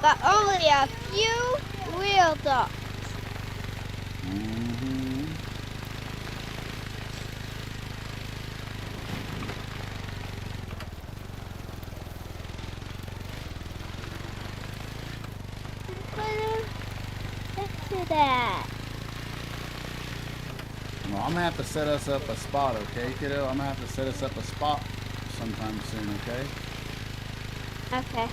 but only a few real dogs. To that. Well, I'm gonna have to set us up a spot, okay, kiddo? I'm gonna have to set us up a spot sometime soon, okay? Okay.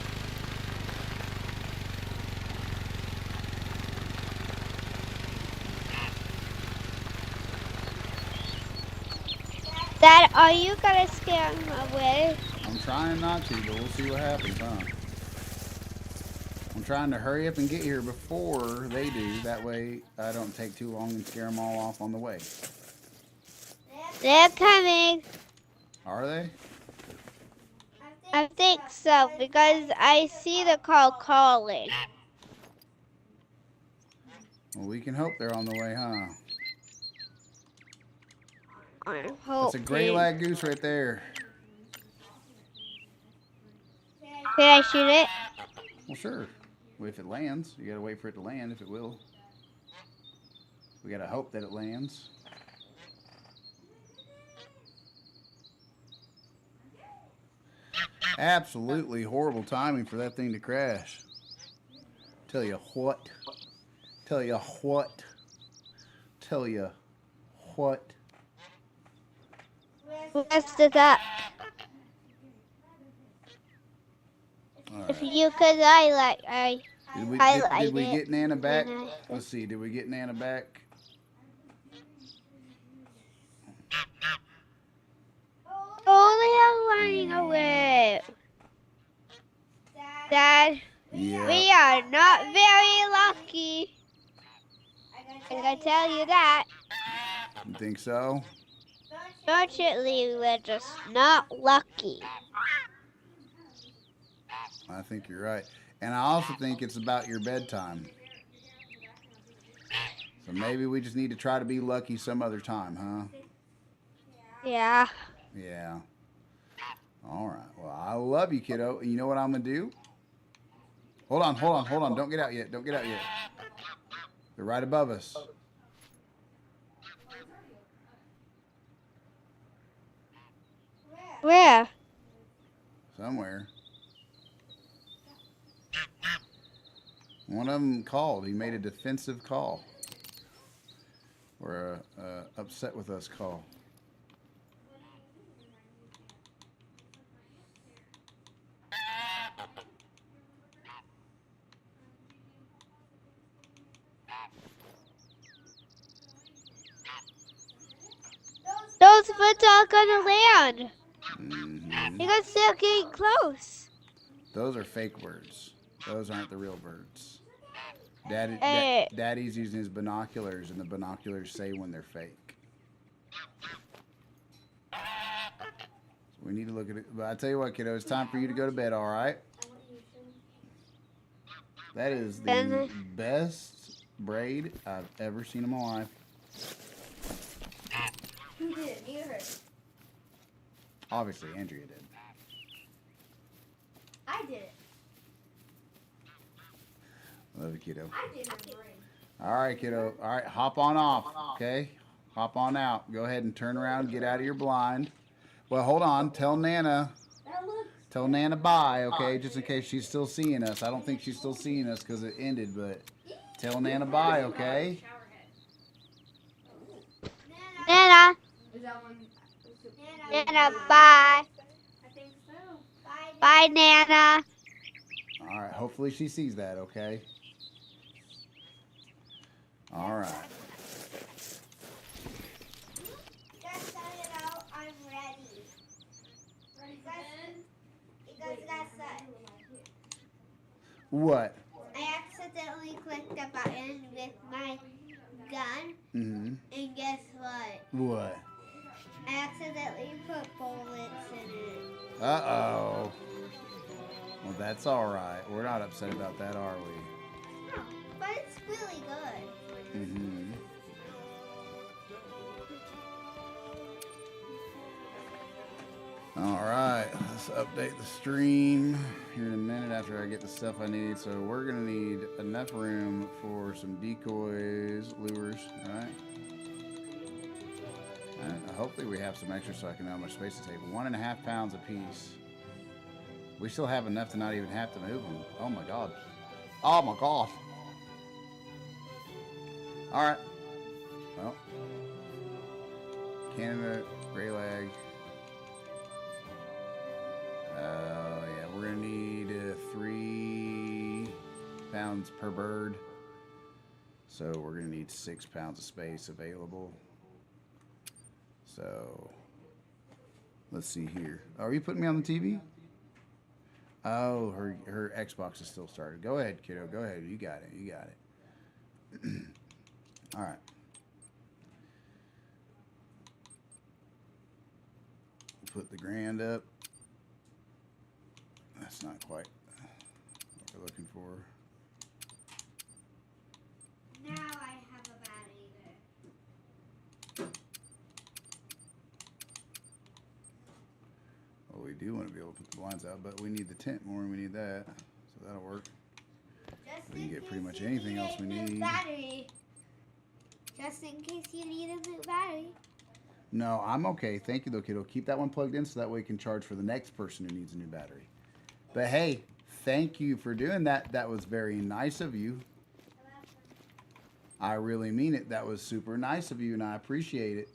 Dad, are you gonna scare him away? I'm trying not to, but we'll see what happens, huh? I'm trying to hurry up and get here before they do. That way I don't take too long and scare them all off on the way. They're coming. Are they? I think so, because I see the call calling. Well, we can hope they're on the way, huh? I'm hoping. That's a gray lag goose right there. Can I shoot it? Well, sure. If it lands, you gotta wait for it to land if it will. We gotta hope that it lands. Absolutely horrible timing for that thing to crash. Tell you what. Tell you what. Tell you what. Messed it up. Right. If you could highlight, Did we get Nana back? Let's see. Did we get Nana back? Only I'm running away. Dad, Yeah. we are not very lucky. I'm gonna tell you that. You think so? Fortunately, we're just not lucky. I think you're right. And I also think it's about your bedtime. So maybe we just need to try to be lucky some other time, huh? Yeah. Yeah. All right. Well, I love you, kiddo. And you know what I'm going to do? Hold on. Don't get out yet. Don't get out yet. They're right above us. Where? Somewhere. One of them called. He made a defensive call. Or a upset with us call. Those birds are gonna land. Mm-hmm. You guys still getting close. Those are fake birds. Those aren't the real birds. Daddy's using his binoculars, and the binoculars say when they're fake. So we need to look at it. But I tell you what, kiddo, it's time for you to go to bed, all right? That is the best braid I've ever seen in my life. Who did it? Me or her? Obviously, Andrea did. I did it. Love you, kiddo. I did her brain. All right, kiddo. All right, hop on off, okay? Hop on out. Go ahead and turn around, get out of your blind. Well, hold on. Tell Nana bye, okay? Just in case she's still seeing us. I don't think she's still seeing us because it ended, but tell Nana bye, okay? Nana. Is that one? Nana, bye. I think so. Bye, Nana. All right, hopefully she sees that, okay? All right. Just so you know, I'm ready. Ready for bed? Because that's it. What? I accidentally clicked the button with my gun, Mm-hmm. and guess what? What? I accidentally put bullets in it. Uh-oh. Well, that's all right. We're not upset about that, are we? No, but it's really good. Mm-hmm. All Alright, let's update the stream here in a minute after I get the stuff I need. So we're gonna need enough room for some decoys, lures, alright? Hopefully we have some extra so I can know how much space to take. 1.5 pounds a piece. We still have enough to not even have to move them. Oh my god. Oh my god. Alright. Well. Canada, gray lag. Yeah, we're gonna need 3 pounds per bird. So we're gonna need 6 pounds of space available. So let's see here. Are you putting me on the TV? Oh, her Xbox is still started. Go ahead, kiddo. Go ahead. You got it. You got it. All right. Put the grand up. That's not quite what we're looking for. Now I have a battery there. Well, we do want to be able to put the blinds out, but we need the tent more, and we need that, so that'll work. We can get pretty much anything else we need. Battery. Just in case you need a new battery. No, I'm okay. Thank you, though, kiddo. Keep that one plugged in so that way we can charge for the next person who needs a new battery. But hey, thank you for doing that. That was very nice of you. I really mean it. That was super nice of you, and I appreciate it.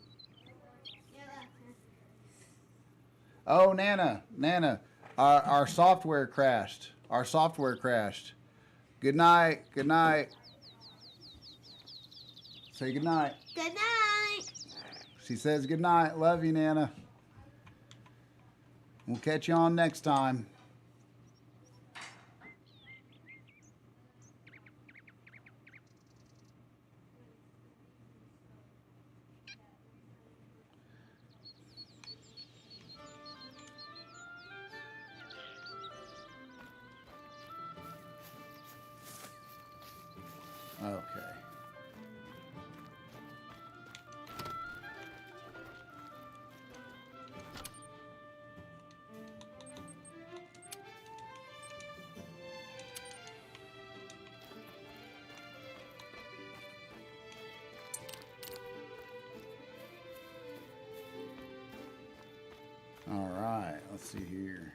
Oh, Nana, our software crashed. Our software crashed. Good night. Good night. Say good night. Good night. She says good night. Love you, Nana. We'll catch you on next time. Okay. All right, let's see here.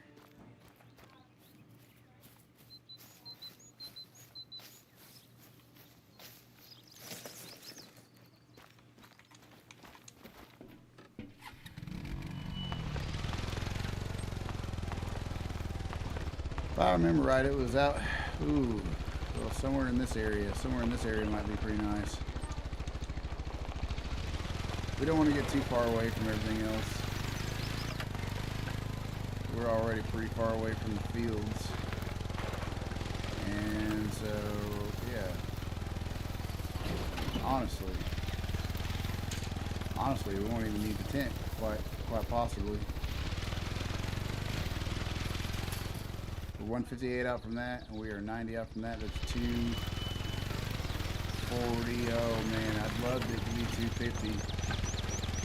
If I remember right, it was out, ooh, well, somewhere in this area. Somewhere in this area might be pretty nice. We don't want to get too far away from everything else. We're already pretty far away from the fields. And so, yeah. Honestly, we won't even need the tent, quite possibly. We're 158 out from that, and we are 90 out from that. That's 240. Oh man, I'd love it to be 250.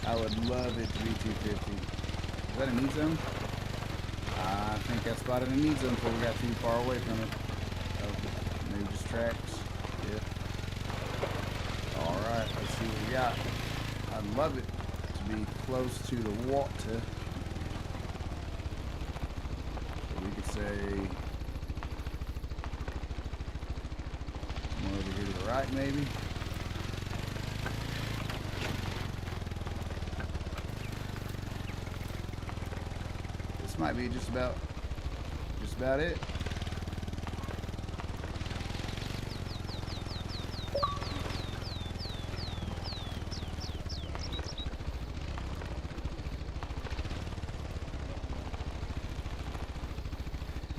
I would love it to be 250. Is that a need zone? I think I spotted a need zone before we got too far away from it. Oh, maybe just tracks. Yep. Alright, let's see what we got. I'd love it to be close to the water. So we could say more over here to the right maybe. Might be just about it.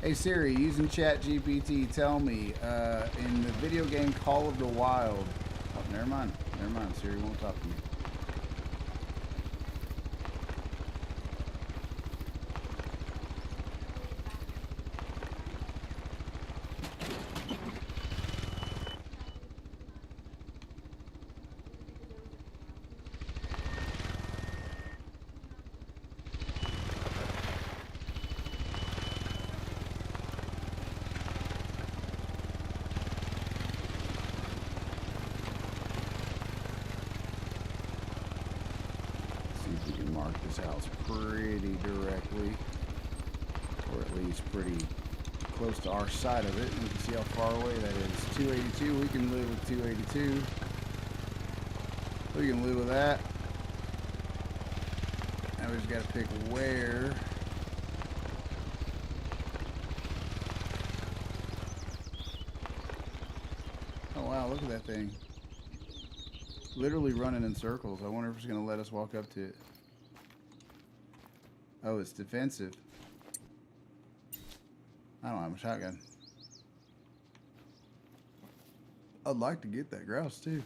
Hey Siri, using ChatGPT, tell me in the video game Call of the Wild. Oh, never mind. Siri won't talk to me. mark this house pretty directly, or at least pretty close to our side of it. You can see how far away that is. 282. We can live with 282. We can live with that. Now we just got to pick where. Oh wow, look at that thing. Literally running in circles. I wonder if it's going to let us walk up to it. Oh, it's defensive. I don't have a shotgun. I'd like to get that grouse too.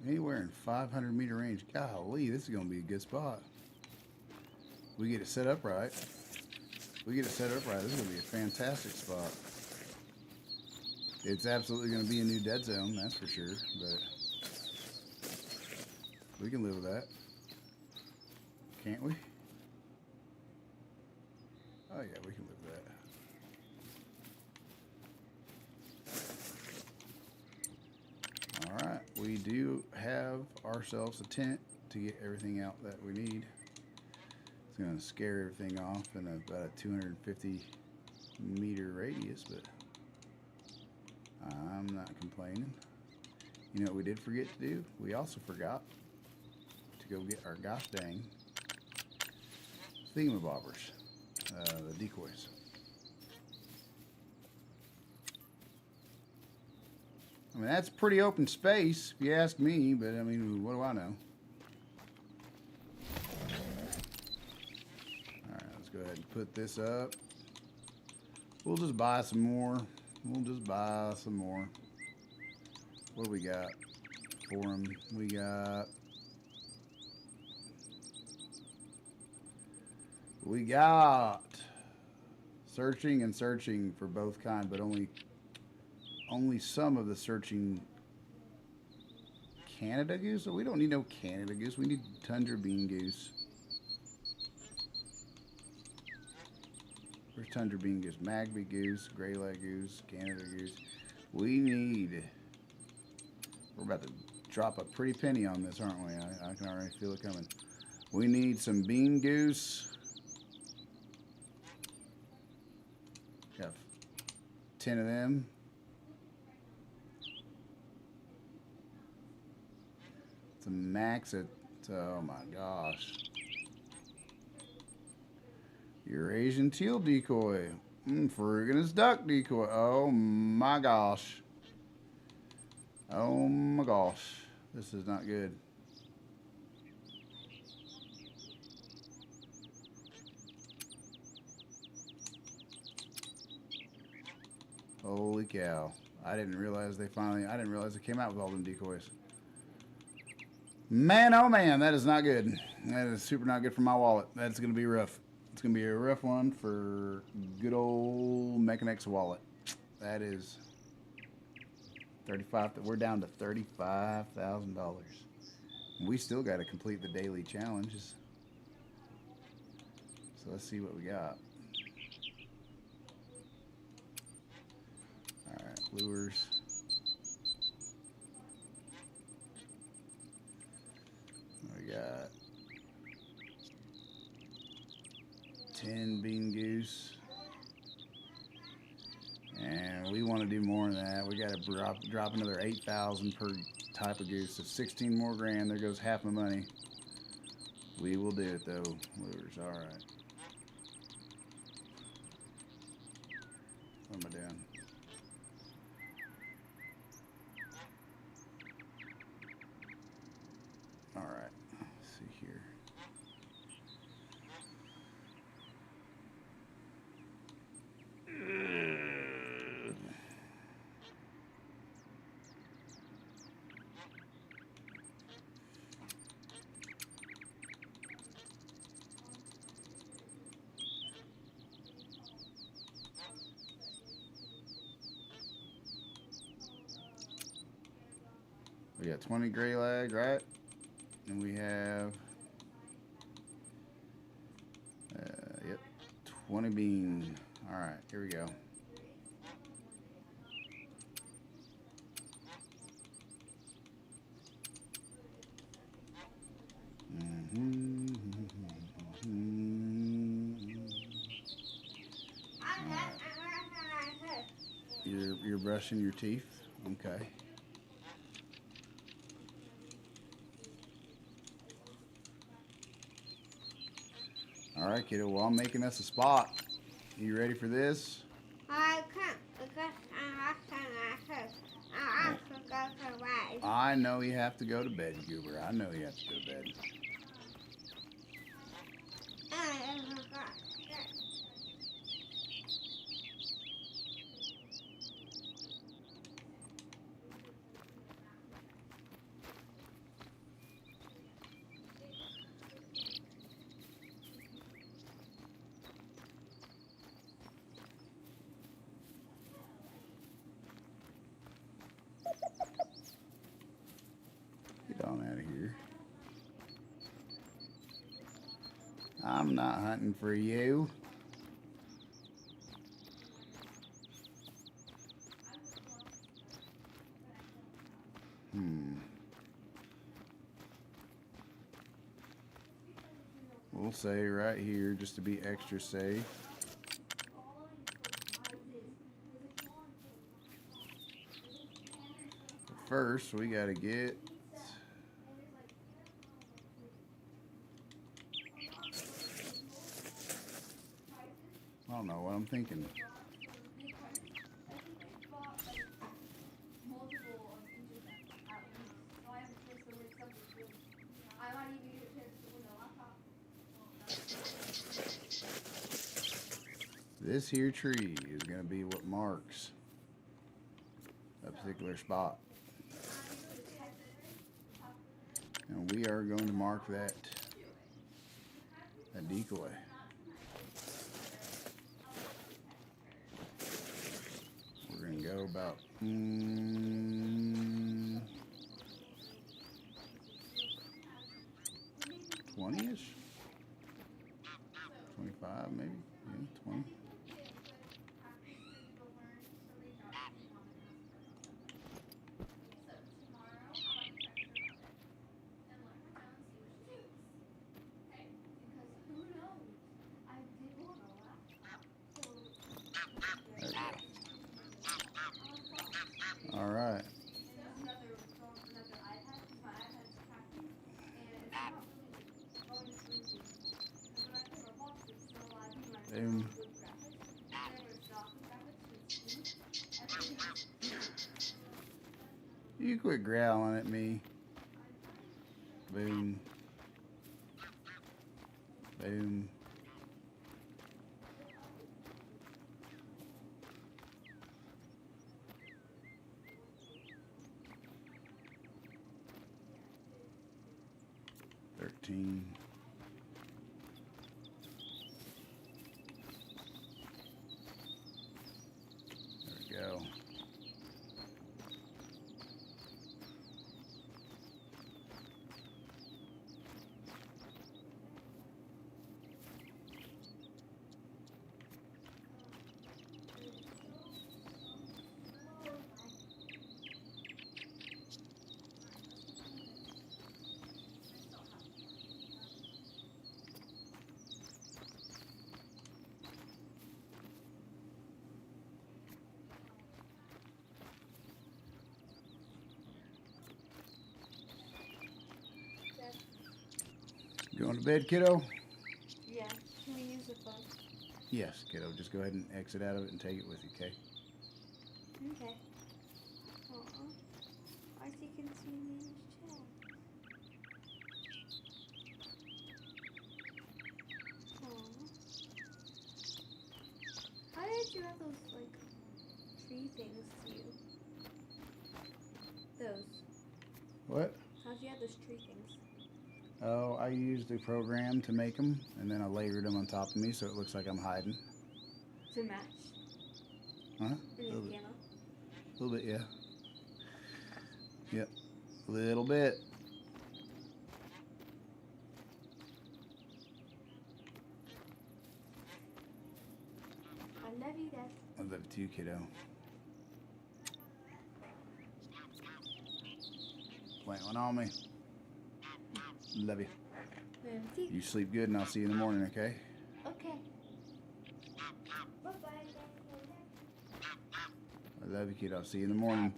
Anywhere in 500-meter range. Golly, this is going to be a good spot. We get it set up right. We get it set up right. This is going to be a fantastic spot. It's absolutely going to be a new dead zone, that's for sure. But we can live with that. Can't we? Oh yeah, we can live with that. Alright, we do have ourselves a tent to get everything out that we need. It's going to scare everything off in about a 250-meter radius, but I'm not complaining. You know what we did forget to do? We also forgot to go get our gosh dang thingamabobbers, the decoys. I mean, that's pretty open space, if you ask me, but I mean, what do I know? Alright, let's go ahead and put this up. We'll just buy some more. We'll just buy some more. What do we got for them? We got searching and searching for both kind, but only some of the searching Canada goose. So we don't need no Canada goose. We need tundra bean goose. Where's tundra bean goose? Magby goose, gray leg goose, Canada goose. We're about to drop a pretty penny on this, aren't we? I can already feel it coming. We need some bean goose. Got 10 of them. It's a max at, oh my gosh. Eurasian teal decoy. Ferruginous duck decoy. Oh my gosh. Oh my gosh. This is not good. Holy cow. I didn't realize they came out with all them decoys. Man, oh man, that is not good. That is super not good for my wallet. That's going to be rough. It's going to be a rough one for good old Mechanex wallet. That is 35. We're down to $35,000. We still got to complete the daily challenges. So let's see what we got. All right, lures. We got 10 bean goose. And we want to do more than that. We got to drop another 8,000 per type of goose. So 16 more grand. There goes half my money. We will do it though. Lures. All right. What am I doing? All right. Let's see here. We got 20 gray lag, right? And we have, yep, 20 bean. All right, here we go. You're brushing your teeth? Okay. All right, kiddo. Well, I'm making us a spot. You ready for this? I can't because I have to go to bed. I know you have to go to bed, Goober. I know you have to go to bed. I forgot. Get on out of here. I'm not hunting for you. We'll say right here just to be extra safe. But first, we got to get I don't know what I'm thinking. This here tree is going to be what marks a particular spot. And we are going to mark that decoy. We're going to go about 20-ish? 25 maybe? Yeah, 20. There we go. All right. Boom. You quit growling at me. Boom. Boom. $13. There we go. Going to bed, kiddo? Yeah. Can we use the phone? Yes, kiddo. Just go ahead and exit out of it and take it with you, okay? Okay. I think you can see me in his chat. How did you have those, like, tree things to you? Those. What? How'd you have those tree things? Oh, I used a program to make them, and then I layered them on top of me so it looks like I'm hiding. To match? Huh? In A little his bit. camo? A little bit, yeah. Yep. Little bit. I love you, Dad. I love you too, kiddo. Plant one on me. Love you. Love you. You sleep good, and I'll see you in the morning, okay? Okay. Bye-bye. I love you, kiddo. I'll see you in the morning.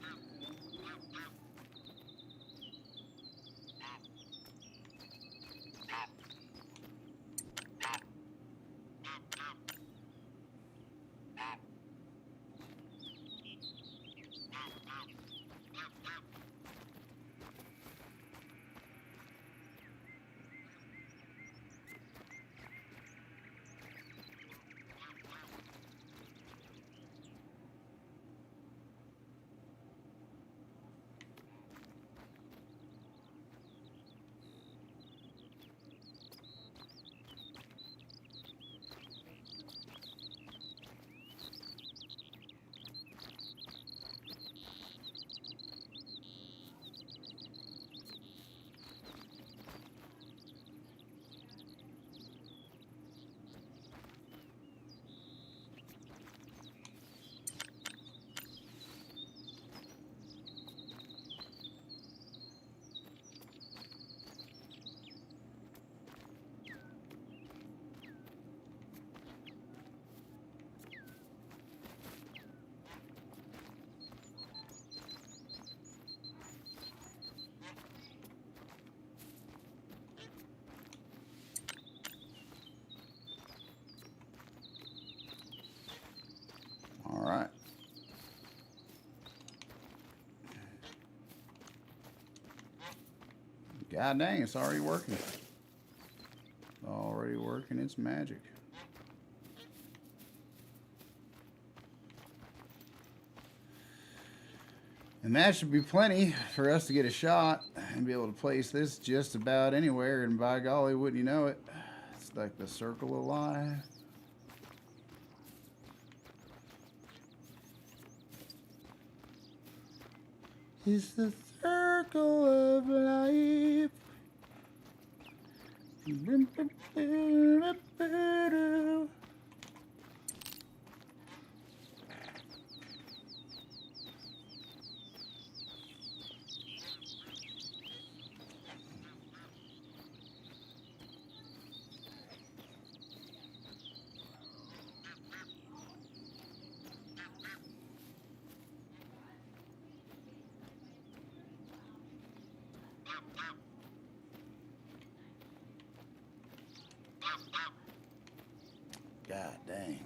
All right. God dang, it's already working. Already working its magic. And that should be plenty for us to get a shot and be able to place this just about anywhere. And by golly, wouldn't you know it? It's like the circle of life. It's the circle of life. God dang.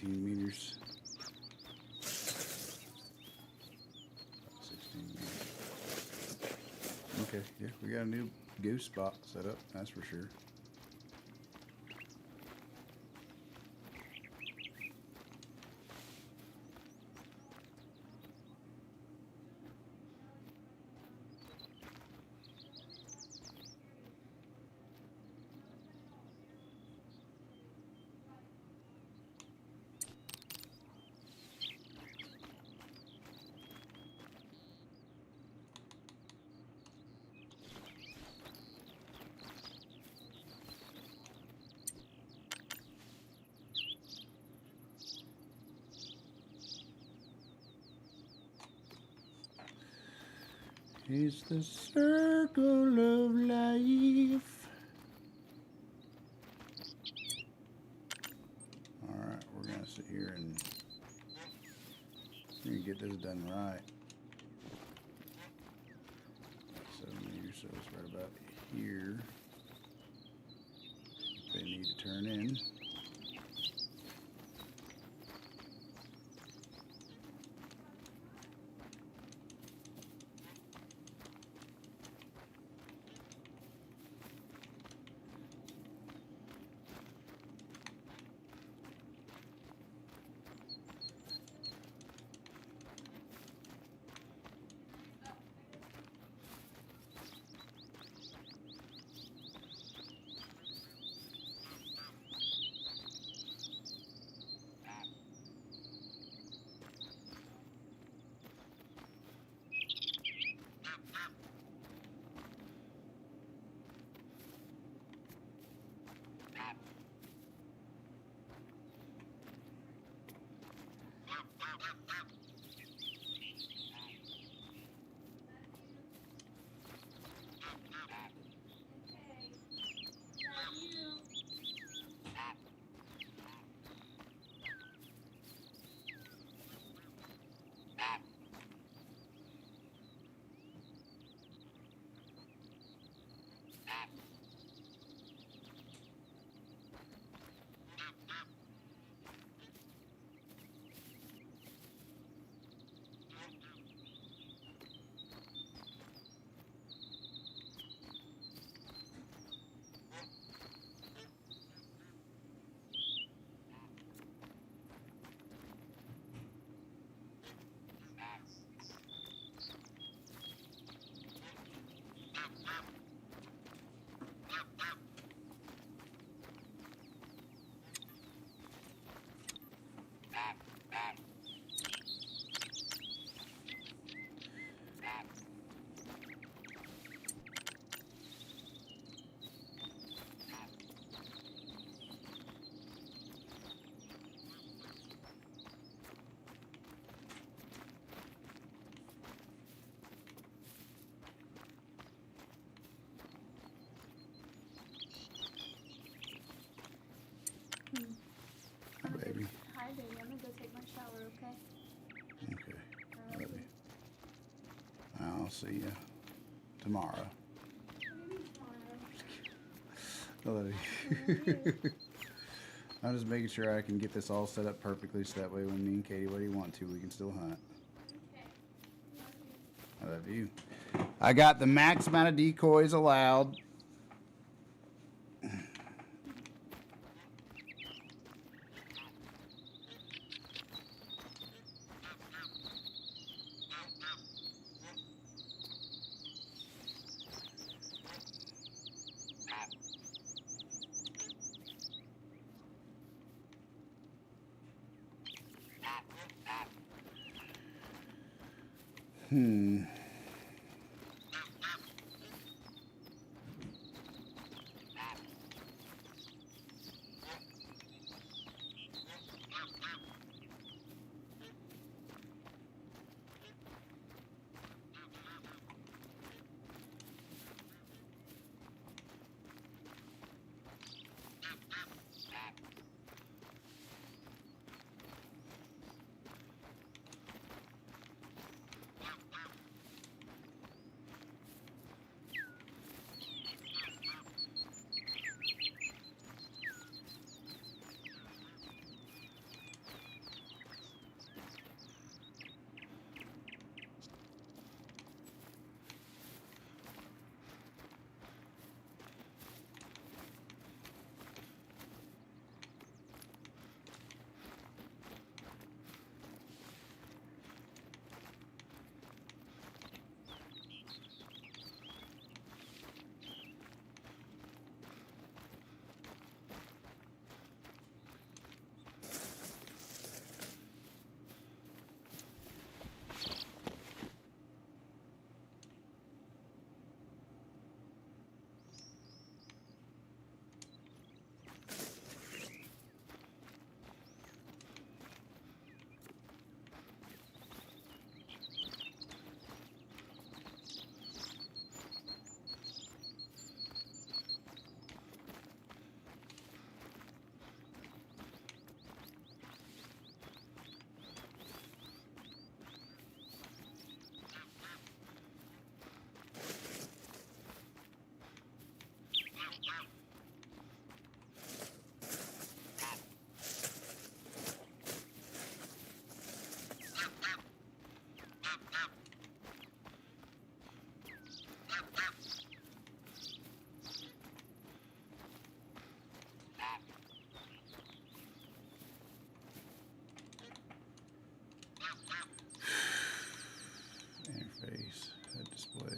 18 meters. 16 meters. Okay, yeah, we got a new goose spot set up, that's for sure. It's the circle of life. Alright, we're gonna sit here and we're gonna get this done right. 7 meters, so it's right about here. They need to turn in. Baby. Hi, baby. I'm gonna go take my shower, okay? Okay. Love you. I'll see you tomorrow. I love you. I'm just making sure I can get this all set up perfectly so that way when me and Katie, what do you want to, we can still hunt. I love you. I got the max amount of decoys allowed. display.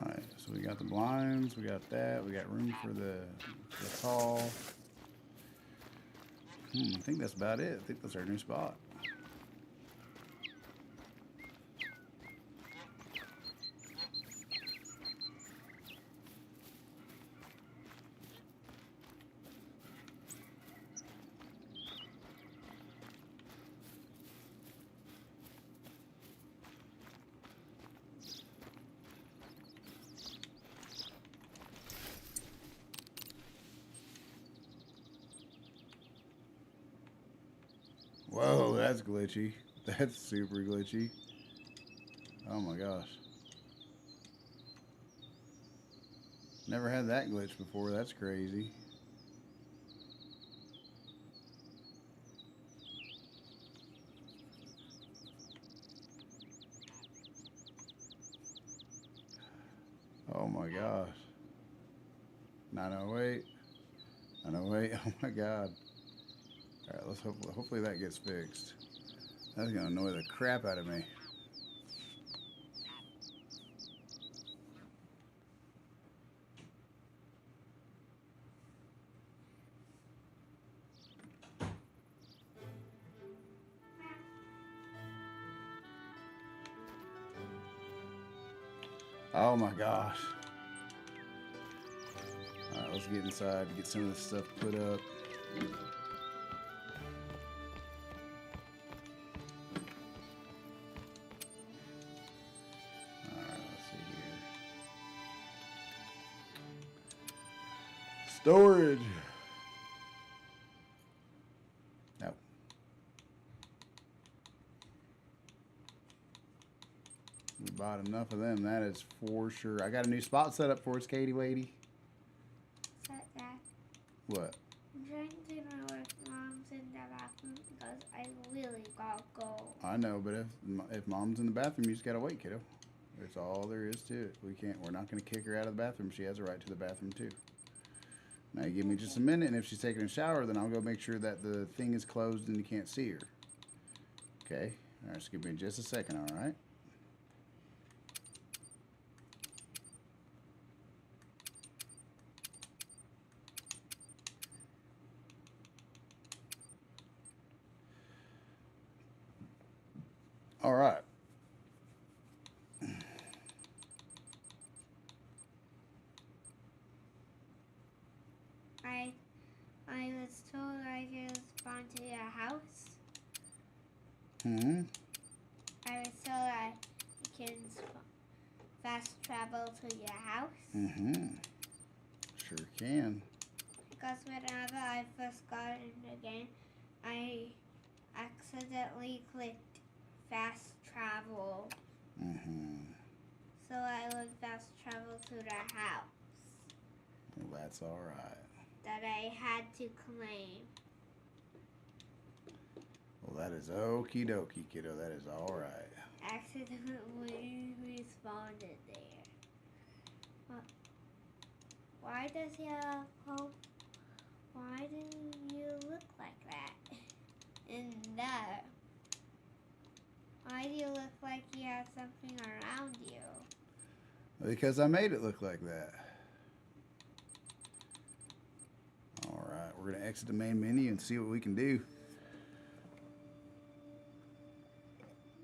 Alright, so we got the blinds, we got that, we got room for the tall. I think that's about it. I think that's our new spot. Whoa, that's glitchy. That's super glitchy. Oh my gosh. Never had that glitch before. That's crazy. Oh my gosh. 908. 908. Oh my god. Alright, let's hopefully that gets fixed. That's gonna annoy the crap out of me. Oh my gosh. Alright, let's get inside and get some of this stuff put up. Alright, let's see here. Storage. Nope. We bought enough of them, that is for sure. I got a new spot set up for us, Katie Wadey. Set that. What? I'm trying to know if mom's in the bathroom because I really gotta go. I know, but if mom's in the bathroom, you just gotta wait, kiddo. That's all there is to it. We're not gonna kick her out of the bathroom. She has a right to the bathroom too. Now you give me just a minute, and if she's taking a shower, then I'll go make sure that the thing is closed and you can't see her. Okay? All right, just give me just a second, all right? All right. I was told I could spawn to your house. Hmm. I was told I can fast travel to your house. Mm-hmm. Sure can. Because whenever I first got in the game, I accidentally clicked fast travel. Mm-hmm. So I would fast travel to the house Well, that's all right. that I had to claim. Well, that is okie dokie, kiddo. That is all right. Accidentally responded there. Why does your hope? Why do you look like that? And there. Why do you look like you have something around you? Because I made it look like that. All right, we're gonna exit the main menu and see what we can do.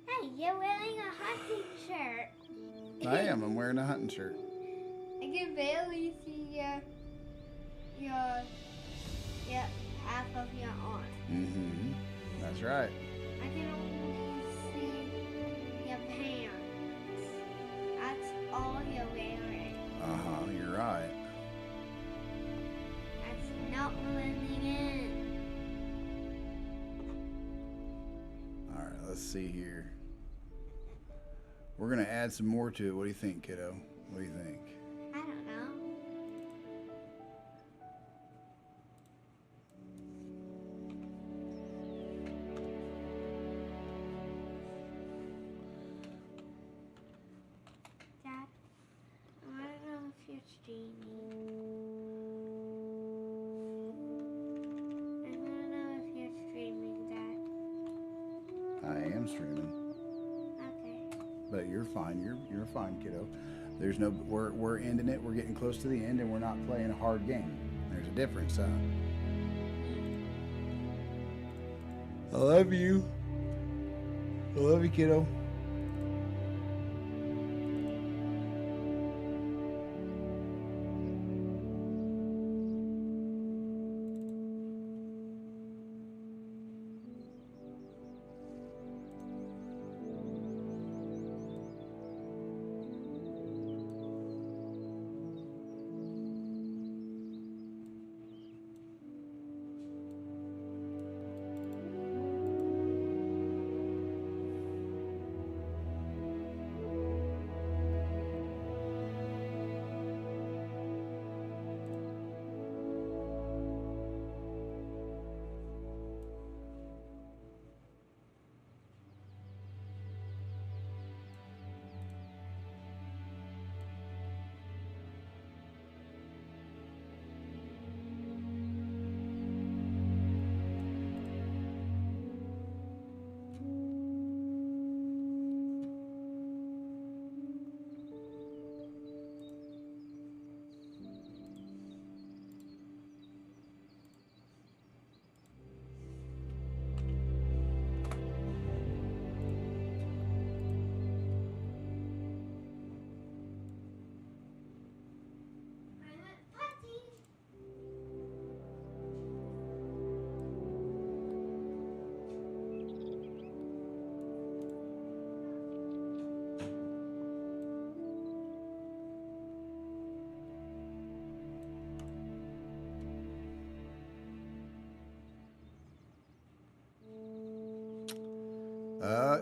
Hey, you're wearing a hunting shirt. I am. I'm wearing a hunting shirt. I can barely see your half of your arm. Mm-hmm. That's right. I can only see your pants. That's all you're wearing. Uh-huh, you're right. That's not blending in. All right, let's see here. We're gonna add some more to it. What do you think, kiddo? What do you think? I don't know. streaming. I want to know if you're streaming that. I am streaming. Okay. But you're fine. You're fine, kiddo. There's no we're ending it. We're getting close to the end, and we're not playing a hard game. There's a difference, huh? I love you. I love you, kiddo.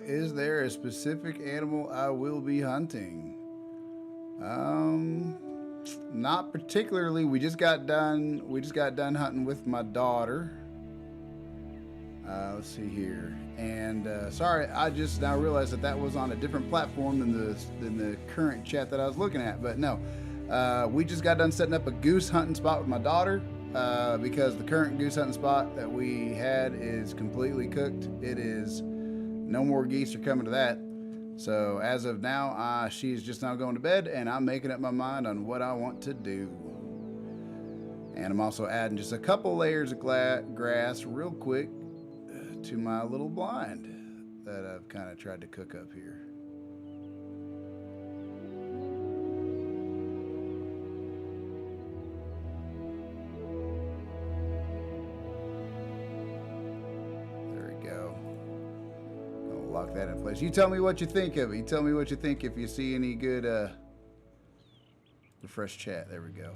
Is there a specific animal I will be hunting? Not particularly. We just got done hunting with my daughter. Let's see here. And sorry, I just now realized that was on a different platform than the current chat that I was looking at. But no, we just got done setting up a goose hunting spot with my daughter because the current goose hunting spot that we had is completely cooked. It is no more geese are coming to that. So as of now, she's just now going to bed, and I'm making up my mind on what I want to do. And I'm also adding just a couple layers of grass real quick to my little blind that I've kind of tried to cook up here. There we go. Gonna lock that in place. You tell me what you think of it. You tell me what you think if you see any good refresh chat. There we go.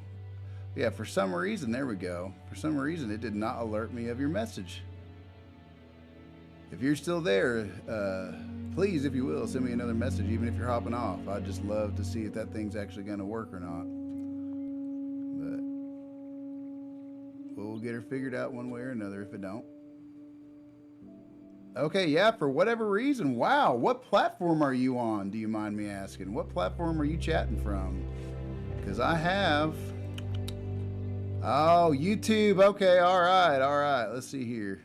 Yeah, for some reason, there we go. For some reason, it did not alert me of your message. If you're still there, please, if you will, send me another message, even if you're hopping off. I'd just love to see if that thing's actually going to work or not. But we'll get her figured out one way or another if it don't. Okay, yeah, for whatever reason. Wow, what platform are you on? Do you mind me asking? What platform are you chatting from? Because I have... Oh, YouTube. Okay, all right. Let's see here.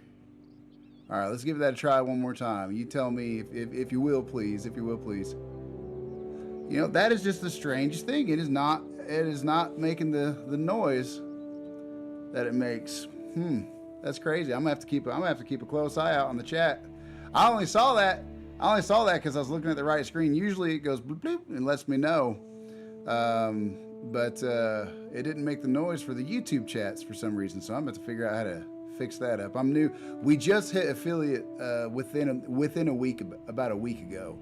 All right, let's give that a try one more time. You tell me if you will, please. If you will, please. You know, that is just the strangest thing. It is not making the noise that it makes. That's crazy. I'm gonna have to keep a close eye out on the chat. I only saw that because I was looking at the right screen. Usually it goes bloop bloop and lets me know. But it didn't make the noise for the YouTube chats for some reason. So I'm about to figure out how to fix that up. I'm new. We just hit affiliate within a week, about a week ago,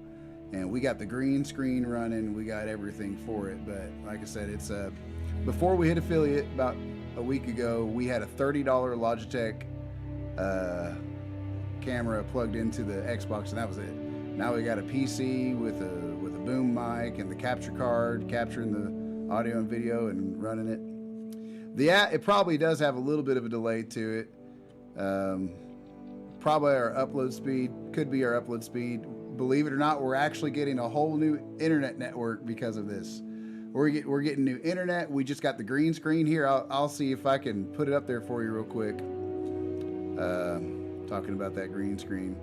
and we got the green screen running. We got everything for it. But like I said, it's before we hit affiliate about a week ago, we had a $30 Logitech camera plugged into the Xbox, and that was it. Now we got a PC with a boom mic and the capture card capturing the audio and video and running it. It probably does have a little bit of a delay to it. Probably our upload speed, could be our upload speed. Believe it or not, we're actually getting a whole new internet network because of this. We're getting new internet. We just got the green screen here. I'll see if I can put it up there for you real quick. Talking about that green screen.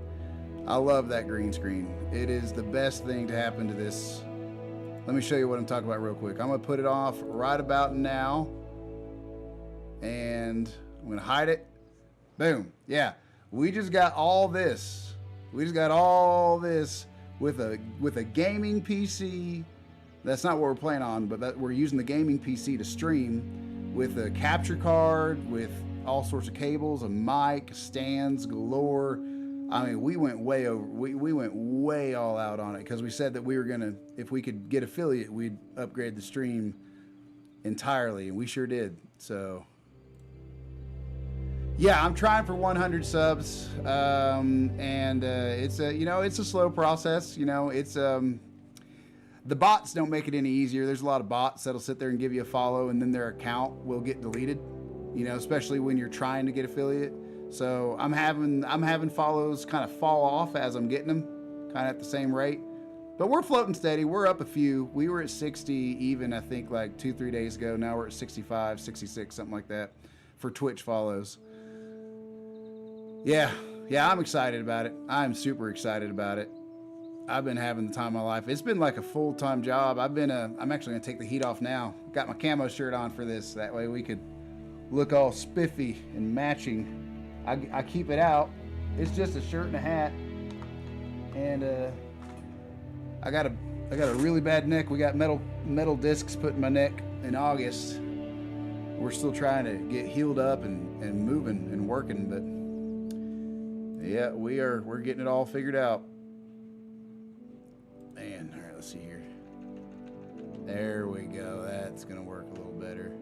I love that green screen. It is the best thing to happen to this. Let me show you what I'm talking about real quick. I'm gonna put it off right about now. And I'm gonna hide it. Boom. Yeah. We just got all this. We just got all this with a gaming PC. That's not what we're playing on, but that we're using the gaming PC to stream with a capture card, with all sorts of cables, a mic, stands galore. I mean, we went way over. We went way all out on it because we said that we were gonna, if we could get affiliate, we'd upgrade the stream entirely, and we sure did. So, yeah, I'm trying for 100 subs, and it's a, you know, it's a slow process. You know, it's the bots don't make it any easier. There's a lot of bots that'll sit there and give you a follow, and then their account will get deleted. You know, especially when you're trying to get affiliate. So I'm having follows kind of fall off as I'm getting them, kind of at the same rate. But we're floating steady. We're up a few. We were at 60 even, I think, like 2-3 days ago. Now we're at 65, 66, something like that for Twitch follows. Yeah, I'm excited about it. I'm super excited about it. I've been having the time of my life. It's been like a full-time job. I'm actually gonna take the heat off now. Got my camo shirt on for this. That way we could look all spiffy and matching. I keep it out. It's just a shirt and a hat. And I got a really bad neck. We got metal discs put in my neck in August. We're still trying to get healed up and moving and working, but yeah, we're getting it all figured out. Man, all right, let's see here. There we go. That's gonna work a little better.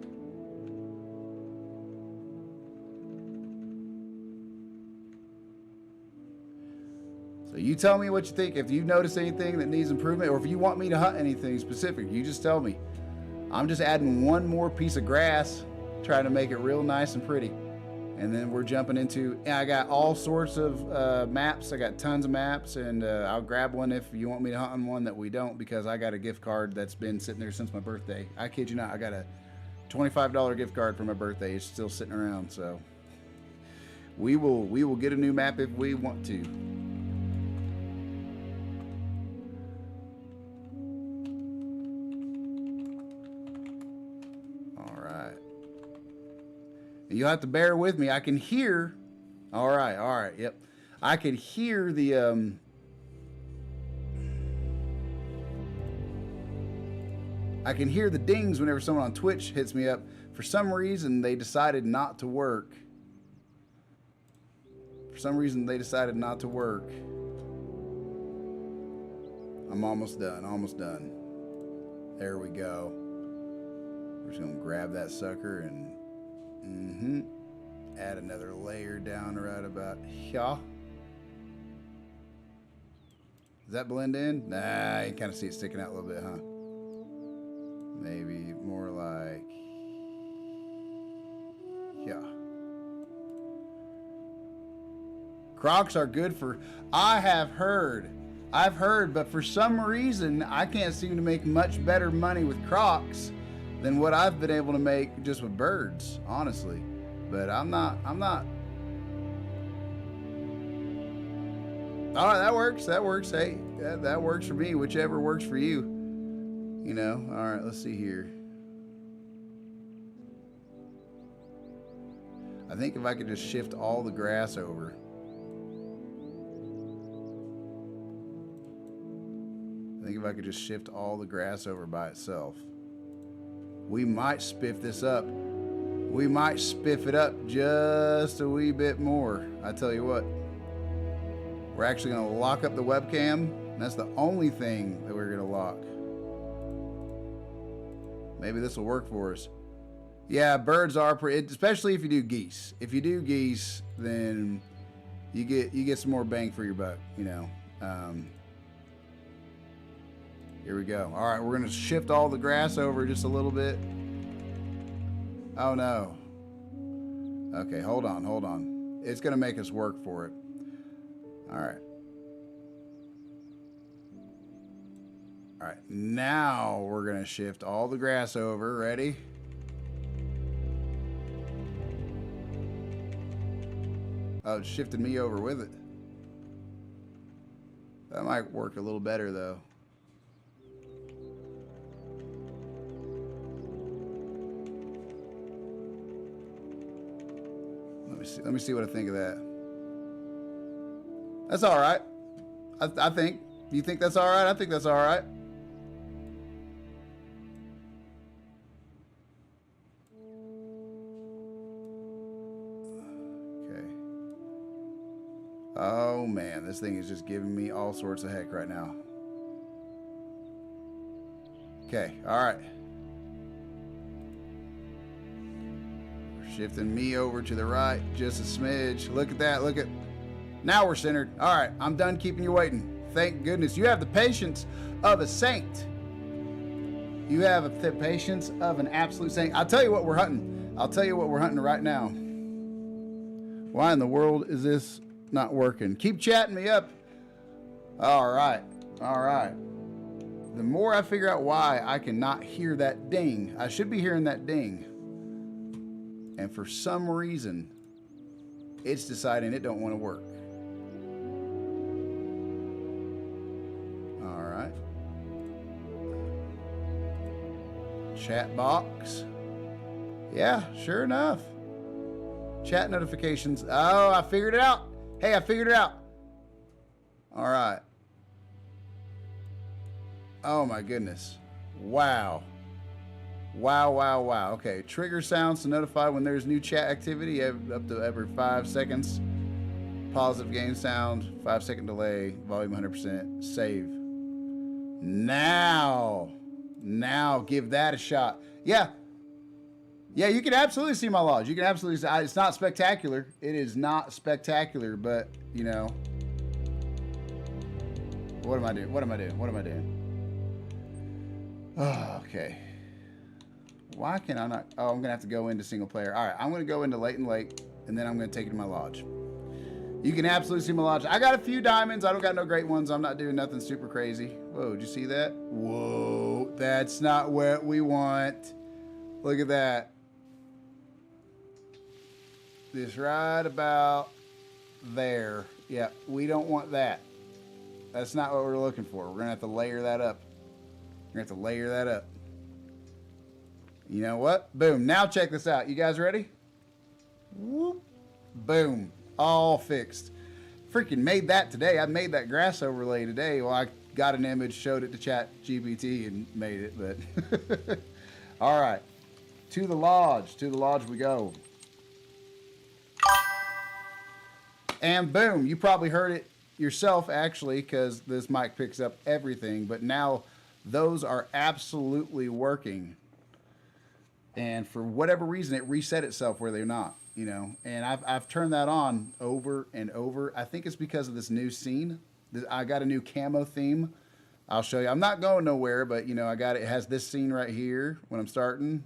So you tell me what you think. If you notice anything that needs improvement, or if you want me to hunt anything specific, you just tell me. I'm just adding one more piece of grass, trying to make it real nice and pretty. And then we're jumping into, I got all sorts of maps. I got tons of maps, and I'll grab one if you want me to hunt on one that we don't, because I got a gift card that's been sitting there since my birthday. I kid you not, I got a $25 gift card for my birthday. It's still sitting around, so we will get a new map if we want to. You'll have to bear with me. I can hear. All right. Yep. I could hear the. I can hear the dings whenever someone on Twitch hits me up. For some reason, they decided not to work. I'm almost done. There we go. We're just going to grab that sucker and add another layer down right about here. Does that blend in? Nah, you kind of see it sticking out a little bit, huh? Maybe more like, yeah. Crocs are good for, I've heard, but for some reason, I can't seem to make much better money with Crocs than what I've been able to make just with birds, honestly. But I'm not. All right, that works. Hey, that works for me. Whichever works for you. You know. All right, let's see here. I think if I could just shift all the grass over. By itself. We might spiff this up. We might spiff it up just a wee bit more. I tell you what. We're actually going to lock up the webcam. And that's the only thing that we're going to lock. Maybe this will work for us. Yeah, birds are pretty, especially if you do geese. If you do geese, then you get some more bang for your buck, you know. Here we go. All right, we're going to shift all the grass over just a little bit. Oh, no. Okay, hold on. It's going to make us work for it. All right. All right, now we're gonna shift all the grass over. Ready? Oh, it shifted me over with it. That might work a little better though. Let me see what I think of that. That's all right. I think. You think that's all right? I think that's all right. Okay. Oh man, this thing is just giving me all sorts of heck right now. Okay, all right. Shifting me over to the right just a smidge. Look at that. Look at. Now we're centered. All right, I'm done keeping you waiting. Thank goodness. You have the patience of a saint. You have the patience of an absolute saint. I'll tell you what we're hunting. I'll tell you what we're hunting right now. Why in the world is this not working? Keep chatting me up. All right. All right. The more I figure out why I cannot hear that ding, I should be hearing that ding. And for some reason, it's deciding it don't want to work. All right. Chat box. Yeah, sure enough. Chat notifications. Oh, I figured it out. Hey, I figured it out. All right. Oh my goodness. Wow. Wow, wow, wow. Okay, trigger sounds to notify when there's new chat activity up to every 5 seconds. Positive game sound, 5-second delay, volume 100%, save. Now give that a shot. Yeah, you can absolutely see my lodge. You can absolutely see, it's not spectacular. It is not spectacular, but, you know. What am I doing? What am I doing? What am I doing? Oh, okay. Why can I not? Oh, I'm going to have to go into single player. All right, I'm going to go into Late and Lake, and then I'm going to take it to my lodge. You can absolutely see my lodge. I got a few diamonds. I don't got no great ones. I'm not doing nothing super crazy. Whoa, did you see that? Whoa, that's not what we want. Look at that. This right about there. Yeah, we don't want that. That's not what we're looking for. We're going to have to layer that up. We're going to have to layer that up. You know what? Boom. Now check this out. You guys ready? Whoop. Boom. All fixed. Freaking made that today. I made that grass overlay today. Well, I got an image, showed it to Chat GPT, and made it. But all right. To the lodge. To the lodge we go. And boom. You probably heard it yourself, actually, because this mic picks up everything. But now those are absolutely working. And for whatever reason, it reset itself where they're not, you know. And I've turned that on over and over. I think it's because of this new scene. I got a new camo theme. I'll show you. I'm not going nowhere, but, you know, I got it. It has this scene right here when I'm starting.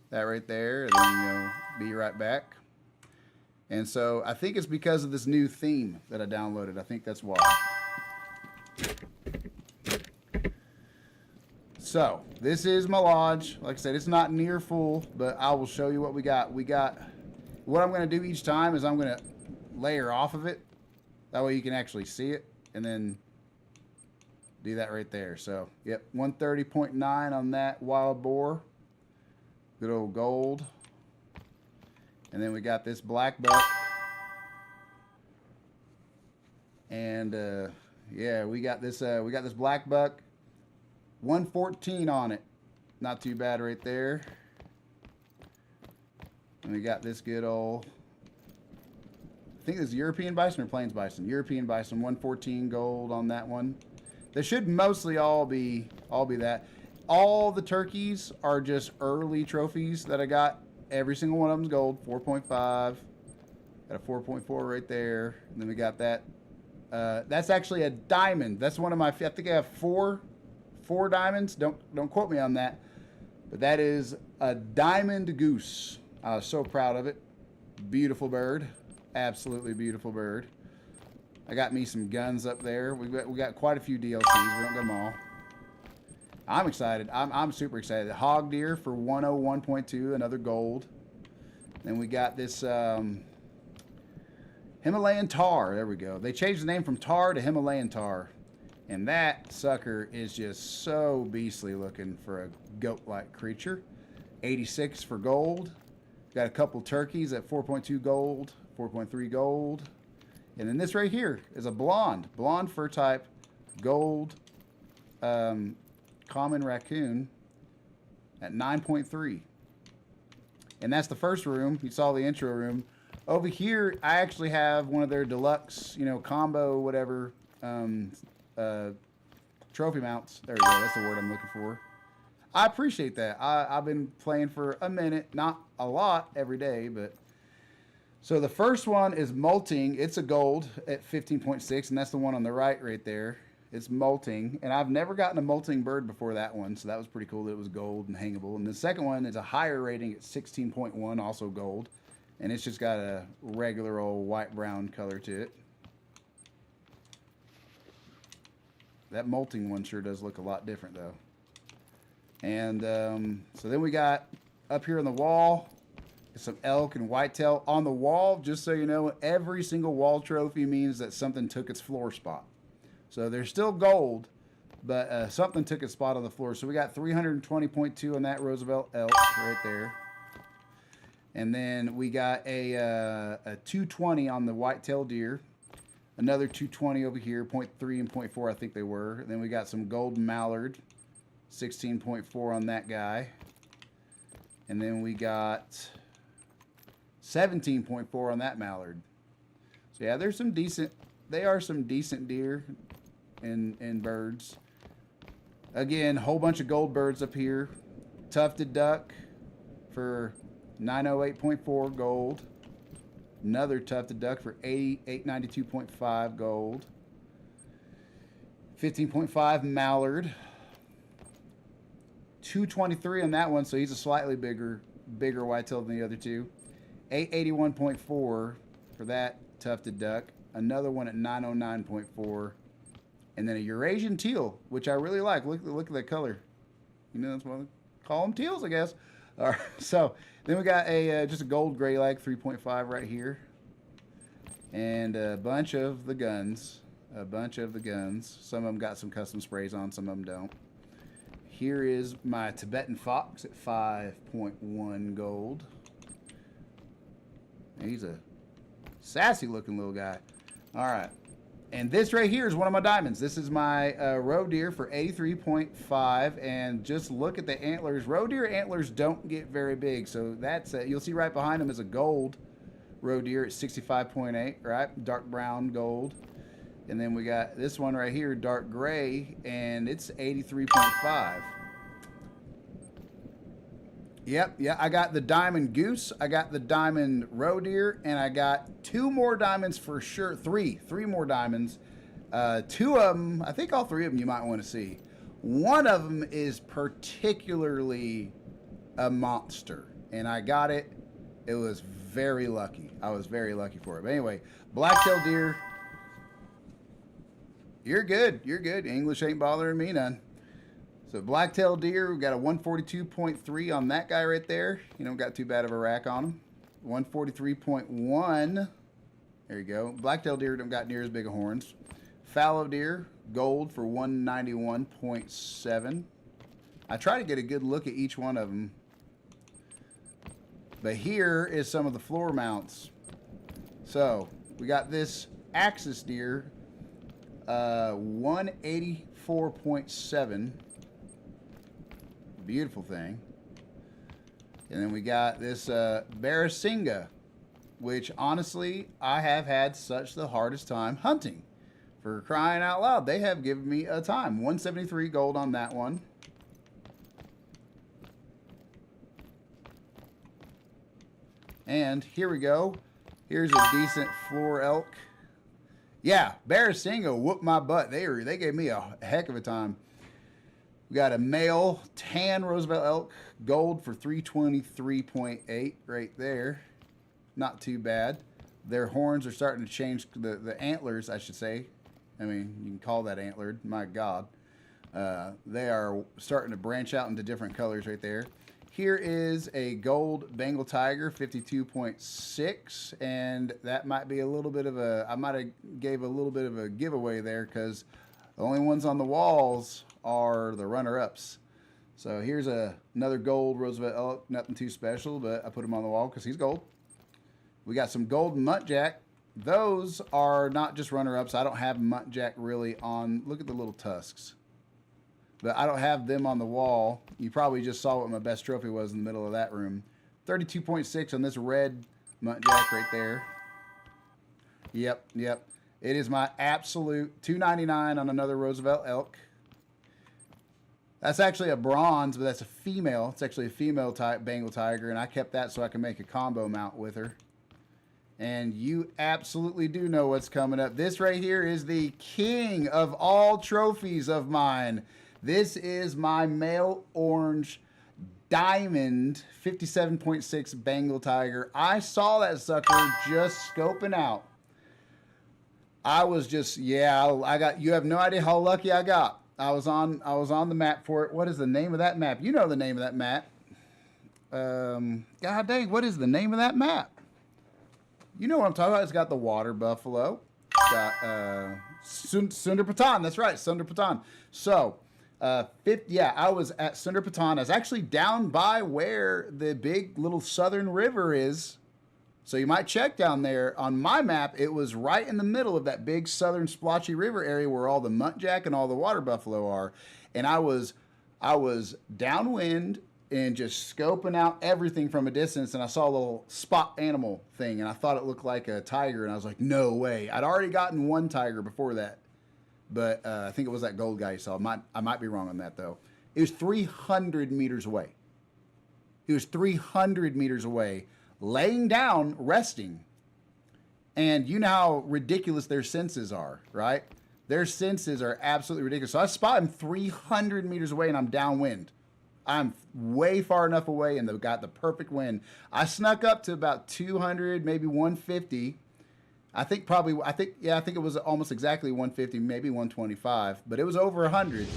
That right there. And then, you know, be right back. And so I think it's because of this new theme that I downloaded. I think that's why. So, this is my lodge. Like I said, it's not near full, but I will show you what we got. What I'm going to do each time is I'm going to layer off of it. That way you can actually see it, and then do that right there. So, yep, 130.9 on that wild boar. Good old gold. And then we got this black buck. And, yeah, we got this black buck. 114 on it. Not too bad right there. And we got this good old, I think this is European bison or Plains bison. European bison, 114 gold on that one. They should mostly all be that. All the turkeys are just early trophies that I got. Every single one of them's gold, 4.5. Got a 4.4 right there. And then we got that. That's actually a diamond. That's one of my, I think I have four diamonds. Don't quote me on that, but that is a diamond goose. I was so proud of it. Beautiful bird, absolutely beautiful bird. I got me some guns up there. We got quite a few DLCs. We don't get them all. I'm excited. I'm super excited. Hog deer for 101.2, another gold. Then we got this Himalayan tar. There we go. They changed the name from tar to Himalayan tar. And that sucker is just so beastly looking for a goat-like creature. 86 for gold. Got a couple turkeys at 4.2 gold, 4.3 gold. And then this right here is a blonde fur type, gold, common raccoon at 9.3. And that's the first room. You saw the intro room. Over here, I actually have one of their deluxe, you know, combo, whatever, trophy mounts. There we go. That's the word I'm looking for. I appreciate that. I've been playing for a minute, not a lot every day, but. So the first one is molting. It's a gold at 15.6, and that's the one on the right there. It's molting, and I've never gotten a molting bird before that one, so that was pretty cool that it was gold and hangable. And the second one is a higher rating at 16.1, also gold, and it's just got a regular old white-brown color to it. That molting one sure does look a lot different, though. And so then we got up here on the wall, some elk and whitetail. On the wall, just so you know, every single wall trophy means that something took its floor spot. So they're still gold, but something took its spot on the floor. So we got 320.2 on that Roosevelt elk right there. And then we got a 220 on the whitetail deer. Another 220 over here, 0.3 and 0.4 I think they were. And then we got some gold mallard, 16.4 on that guy. And then we got 17.4 on that mallard. So yeah, there's some decent, they are some decent deer and birds. Again, whole bunch of gold birds up here. Tufted duck for 908.4 gold. Another tufted duck for 892.5 gold. 15.5 mallard. 223 on that one, so he's a slightly bigger whitetail than the other two. 881.4 for that tufted duck. Another one at 909.4. And then a Eurasian teal, which I really like. Look at that color. You know, that's what I call them, teals, I guess. All right, so then we got a just a gold gray lag, 3.5 right here. And a bunch of the guns. Some of them got some custom sprays on, some of them don't. Here is my Tibetan fox at 5.1 gold. He's a sassy looking little guy. All right. And this right here is one of my diamonds. This is my roe deer for 83.5. And just look at the antlers. Roe deer antlers don't get very big. So that's, you'll see right behind them is a gold roe deer at 65.8, right? Dark brown gold. And then we got this one right here, dark gray, and it's 83.5. Yep, yeah, I got the diamond goose, I got the diamond roe deer, and I got two more diamonds for sure. Three more diamonds. Two of them, I think all three of them you might want to see. One of them is particularly a monster, and I got it. It was very lucky. I was very lucky for it. But anyway, black-tailed deer. You're good. You're good. English ain't bothering me none. So black-tailed deer, we got a 142.3 on that guy right there. You don't got too bad of a rack on him. 143.1. There you go. Black-tailed deer don't got near as big of horns. Fallow deer, gold for 191.7. I try to get a good look at each one of them. But here is some of the floor mounts. So we got this axis deer, 184.7. Beautiful thing. And then we got this Barasinga, which honestly I have had such the hardest time hunting. For crying out loud, they have given me a time. 173 gold on that one. And here we go. Here's a decent floor elk. Yeah, Barasinga whooped my butt. They gave me a heck of a time. We got a male tan Roosevelt elk, gold for 323.8 right there. Not too bad. Their horns are starting to change, the antlers, I should say. I mean, you can call that antlered, my God. They are starting to branch out into different colors right there. Here is a gold Bengal Tiger, 52.6, and that might be a little bit of a, I might have gave a little bit of a giveaway there because the only ones on the walls are the runner-ups. So here's another gold Roosevelt elk, nothing too special, but I put him on the wall because he's gold. We got some gold muntjac. Those are not just runner-ups. I don't have muntjac really on, look at the little tusks. But I don't have them on the wall. You probably just saw what my best trophy was in the middle of that room. 32.6 on this red muntjac right there. Yep. It is my absolute $2.99 on another Roosevelt elk. That's actually a bronze, but that's a female. It's actually a female type Bengal tiger, and I kept that so I can make a combo mount with her. And you absolutely do know what's coming up. This right here is the king of all trophies of mine. This is my male orange diamond 57.6 Bengal tiger. I saw that sucker just scoping out. I was just, I got, you have no idea how lucky I got. I was on the map for it. What is the name of that map? You know the name of that map. God dang, what is the name of that map? You know what I'm talking about. It's got the water buffalo. It's got Sundar Patan. That's right, Sundar Patan. So, I was at Sundar Patan. I was actually down by where the big little southern river is. So you might check down there. On my map, it was right in the middle of that big southern splotchy river area where all the muntjac and all the water buffalo are. And I was downwind and just scoping out everything from a distance, and I saw a little spot animal thing, and I thought it looked like a tiger, and I was like, no way. I'd already gotten one tiger before that, but I think it was that gold guy you saw. I might be wrong on that, though. It was 300 meters away. He was 300 meters away, laying down, resting. And you know how ridiculous their senses are, right? Their senses are absolutely ridiculous. So I spot him 300 meters away, and I'm downwind. I'm way far enough away and they've got the perfect wind. I snuck up to about 200, maybe 150. I think it was almost exactly 150, maybe 125, but it was over 100.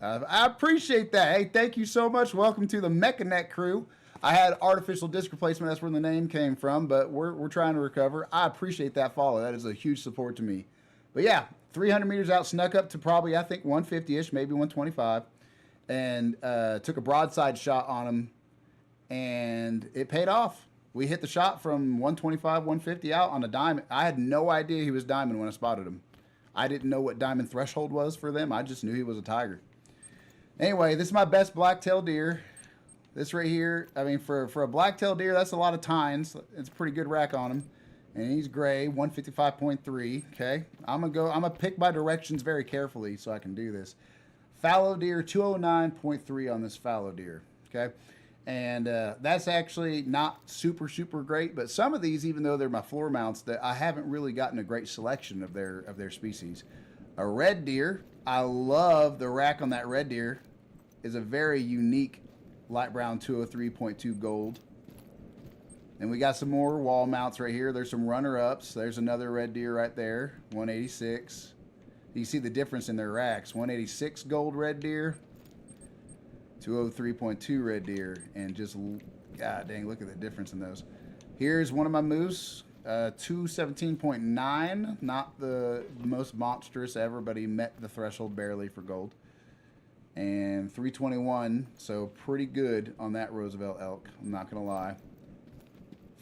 I appreciate that. Hey, thank you so much. Welcome to the Mechaneck crew. I had artificial disc replacement. That's where the name came from, but we're trying to recover. I appreciate that follow. That is a huge support to me. But yeah, 300 meters out, snuck up to probably, I think, 150-ish, maybe 125. And took a broadside shot on him, and it paid off. We hit the shot from 125, 150 out on a diamond. I had no idea he was diamond when I spotted him. I didn't know what diamond threshold was for them. I just knew he was a tiger. Anyway, this is my best black-tailed deer. This right here, I mean, for a black-tailed deer, that's a lot of tines. It's a pretty good rack on him. And he's gray, 155.3, okay? I'm gonna pick my directions very carefully so I can do this. Fallow deer, 209.3 on this fallow deer, okay? And that's actually not super great, but some of these, even though they're my floor mounts, that I haven't really gotten a great selection of their species. A red deer, I love the rack on that red deer. Is a very unique light brown 203.2 gold. And we got some more wall mounts right here. There's some runner-ups. There's another red deer right there, 186. You see the difference in their racks. 186 gold red deer, 203.2 red deer, and just, god dang, look at the difference in those. Here's one of my moose, 217.9, not the most monstrous ever, but he met the threshold barely for gold. And 321, so pretty good on that Roosevelt elk, I'm not going to lie.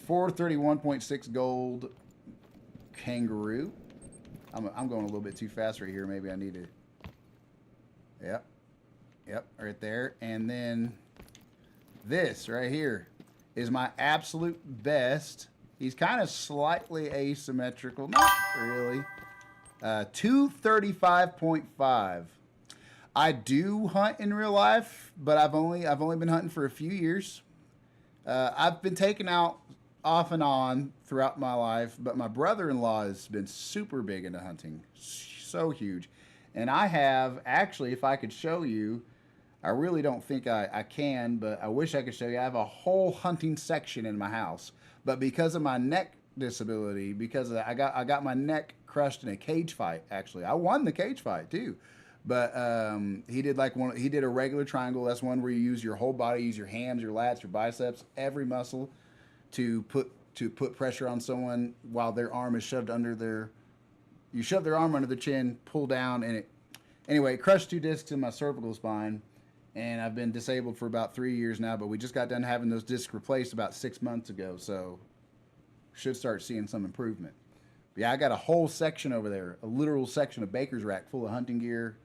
431.6 gold kangaroo. I'm going a little bit too fast right here. Maybe I need to. Yep, right there. And then this right here is my absolute best. He's kind of slightly asymmetrical. Not really. 235.5. I do hunt in real life, but I've only been hunting for a few years. I've been taken out off and on throughout my life, but my brother-in-law has been super big into hunting, so huge. And I have, actually, if I could show you, I really don't think I can, but I wish I could show you. I have a whole hunting section in my house, but because of my neck disability because of that. I got my neck crushed in a cage fight. Actually, I won the cage fight too, but he did he did a regular triangle. That's one where you use your whole body, use your hams, your lats, your biceps, every muscle to put pressure on someone while their arm is shoved under their. You shove their arm under the chin, pull down, and it crushed 2 discs in my cervical spine, and I've been disabled for about 3 years now. But we just got done having those discs replaced about 6 months ago, so should start seeing some improvement. But yeah, I got a whole section over there, a literal section of baker's rack full of hunting gear.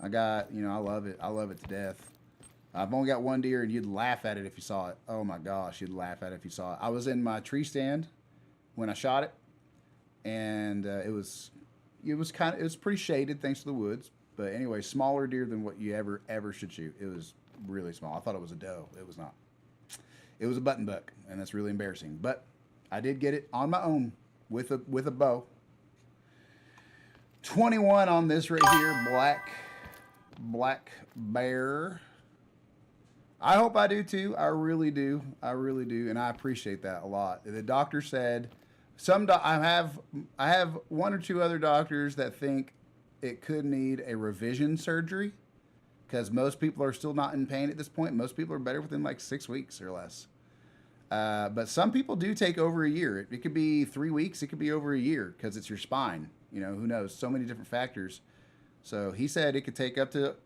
I got, I love it. I love it to death. I've only got one deer, and you'd laugh at it if you saw it. Oh my gosh, you'd laugh at it if you saw it. I was in my tree stand when I shot it, and it was pretty shaded thanks to the woods. But anyway, smaller deer than what you ever should shoot. It was really small. I thought it was a doe. It was not. It was a button buck, and that's really embarrassing. But I did get it on my own with a bow. 21 on this right here, black bear. I hope I do too. I really do, and I appreciate that a lot. The doctor said I have 1 or 2 other doctors that think it could need a revision surgery because most people are still not in pain at this point. Most people are better within like 6 weeks or less. But some people do take over a year. It could be 3 weeks. It could be over a year because it's your spine. Who knows? So many different factors. So he said it could take up to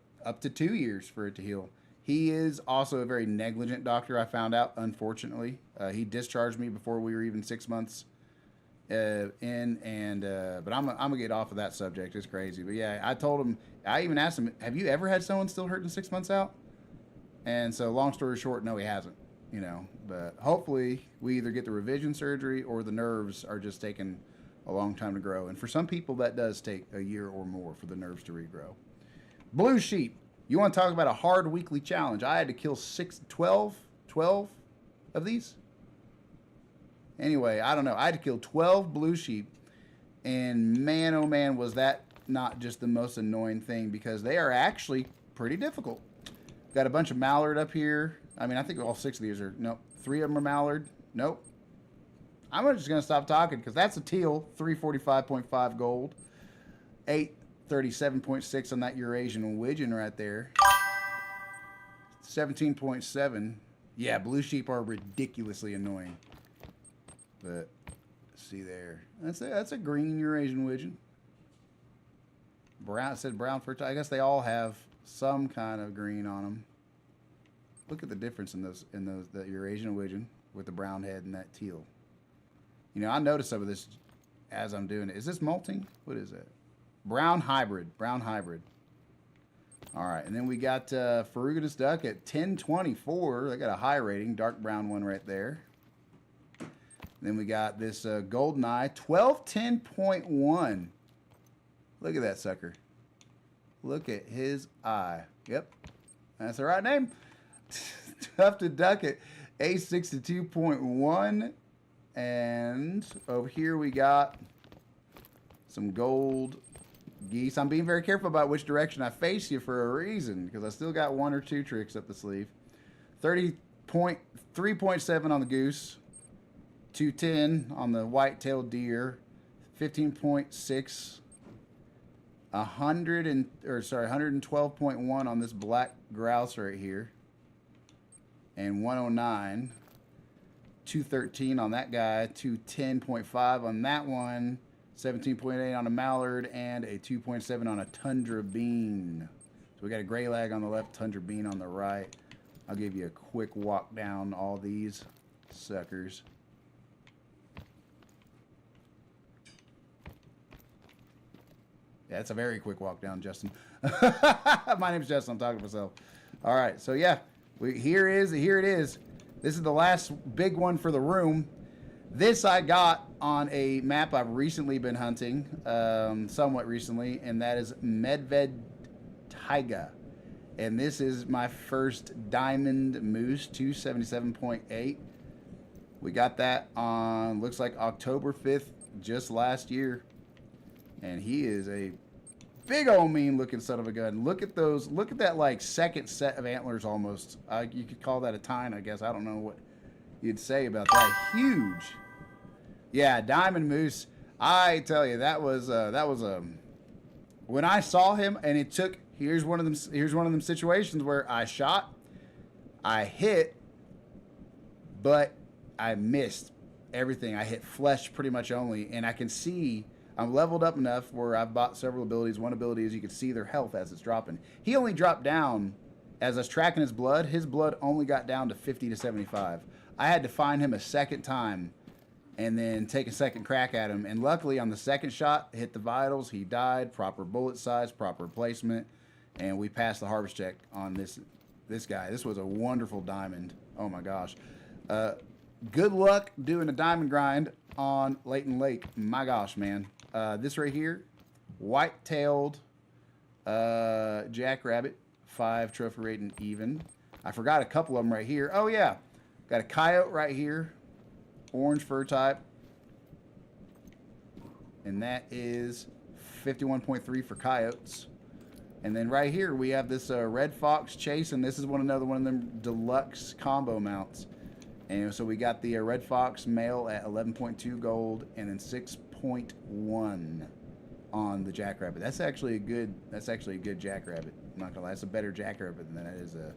2 years for it to heal. He is also a very negligent doctor, I found out, unfortunately. He discharged me before we were even 6 months but I'm gonna get off of that subject. It's crazy. But yeah, I even asked him, have you ever had someone still hurting 6 months out? And so long story short, no, he hasn't. But hopefully we either get the revision surgery or the nerves are just taking a long time to grow. And for some people that does take a year or more for the nerves to regrow. Blue sheep. You want to talk about a hard weekly challenge? I had to kill 12 of these. Anyway, I don't know. I had to kill 12 blue sheep, and man, oh man, was that not just the most annoying thing because they are actually pretty difficult. Got a bunch of mallard up here. I mean, I think all 6 of these are, nope, 3 of them are mallard. Nope. I'm just going to stop talking because that's a teal, 345.5 gold, 837.6 on that Eurasian widgeon right there, 17.7. Yeah, blue sheep are ridiculously annoying. But see there, that's a green Eurasian widgeon. Brown, it said brown for. I guess they all have some kind of green on them. Look at the difference in the Eurasian widgeon with the brown head and that teal. I noticed some of this as I'm doing it. Is this molting? What is it? Brown hybrid. All right, and then we got ferruginous duck at 1024. They got a high rating, dark brown one right there. Then we got this golden eye, 1210.1. Look at that sucker. Look at his eye. Yep, that's the right name. Tufted duck at A62.1. And over here we got some gold geese. I'm being very careful about which direction I face you for a reason because I still got 1 or 2 tricks up the sleeve. 3.7 on the goose. 210 on the white-tailed deer, 15.6, 112.1 on this black grouse right here, and 109, 213 on that guy, 210.5 on that one, 17.8 on a mallard, and a 2.7 on a tundra bean. So we got a gray lag on the left, tundra bean on the right. I'll give you a quick walk down all these suckers. Yeah, it's a very quick walk down, Justin. My name's Justin. I'm talking to myself. All right, so yeah, here it is. This is the last big one for the room. This I got on a map I've recently been hunting, somewhat recently, and that is Medved Taiga. And this is my first diamond moose, 277.8. We got that on, looks like October 5th, just last year. And he is a big old mean looking son of a gun. Look at those. Look at that like second set of antlers almost. You could call that a tine, I guess. I don't know what you'd say about that. Huge. Yeah, diamond moose. I tell you, when I saw him, and it took. Here's one of them. Here's one of them situations where I shot, I hit, but I missed everything. I hit flesh pretty much only, and I can see I'm leveled up enough where I've bought several abilities. One ability is you can see their health as it's dropping. He only dropped down as I was tracking his blood. His blood only got down to 50 to 75. I had to find him a second time and then take a second crack at him. And luckily on the second shot, hit the vitals. He died. Proper bullet size, proper placement, and we passed the harvest check on this guy. This was a wonderful diamond. Oh my gosh. Good luck doing a diamond grind on Layton Lake. My gosh, man. This right here, white-tailed jackrabbit, 5 trophy rating even. I forgot a couple of them right here. Oh yeah, got a coyote right here, orange fur type, and that is 51.3 for coyotes. And then right here we have this red fox chase, and this is another one of them deluxe combo mounts. And so we got the red fox male at 11.2 gold, and then 6.1 on the jackrabbit. That's actually a good jackrabbit. I'm not gonna lie, that's a better jackrabbit than that is a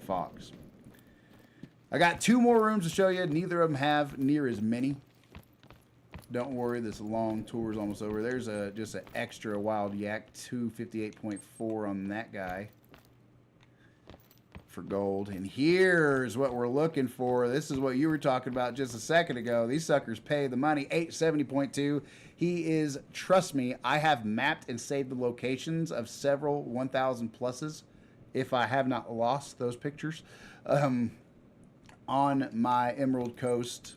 fox. I got 2 more rooms to show you. Neither of them have near as many. Don't worry, this long tour is almost over. There's just an extra wild yak, 258.4 on that guy for gold. And here's what we're looking for. This is what you were talking about just a second ago. These suckers pay the money. 870.2. He is, trust me, I have mapped and saved the locations of several 1,000 pluses, if I have not lost those pictures, on my Emerald Coast.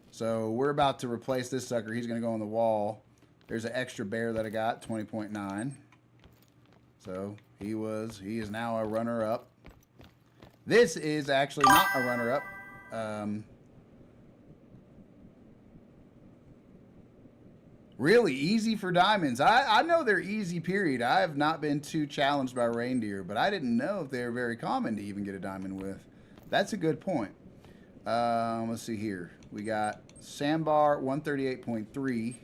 So we're about to replace this sucker. He's going to go on the wall. There's an extra bear that I got, 20.9. So he is now a runner-up. This is actually not a runner-up. Really easy for diamonds. I know they're easy, period. I have not been too challenged by reindeer, but I didn't know if they were very common to even get a diamond with. That's a good point. Let's see here. We got Sandbar 138.3.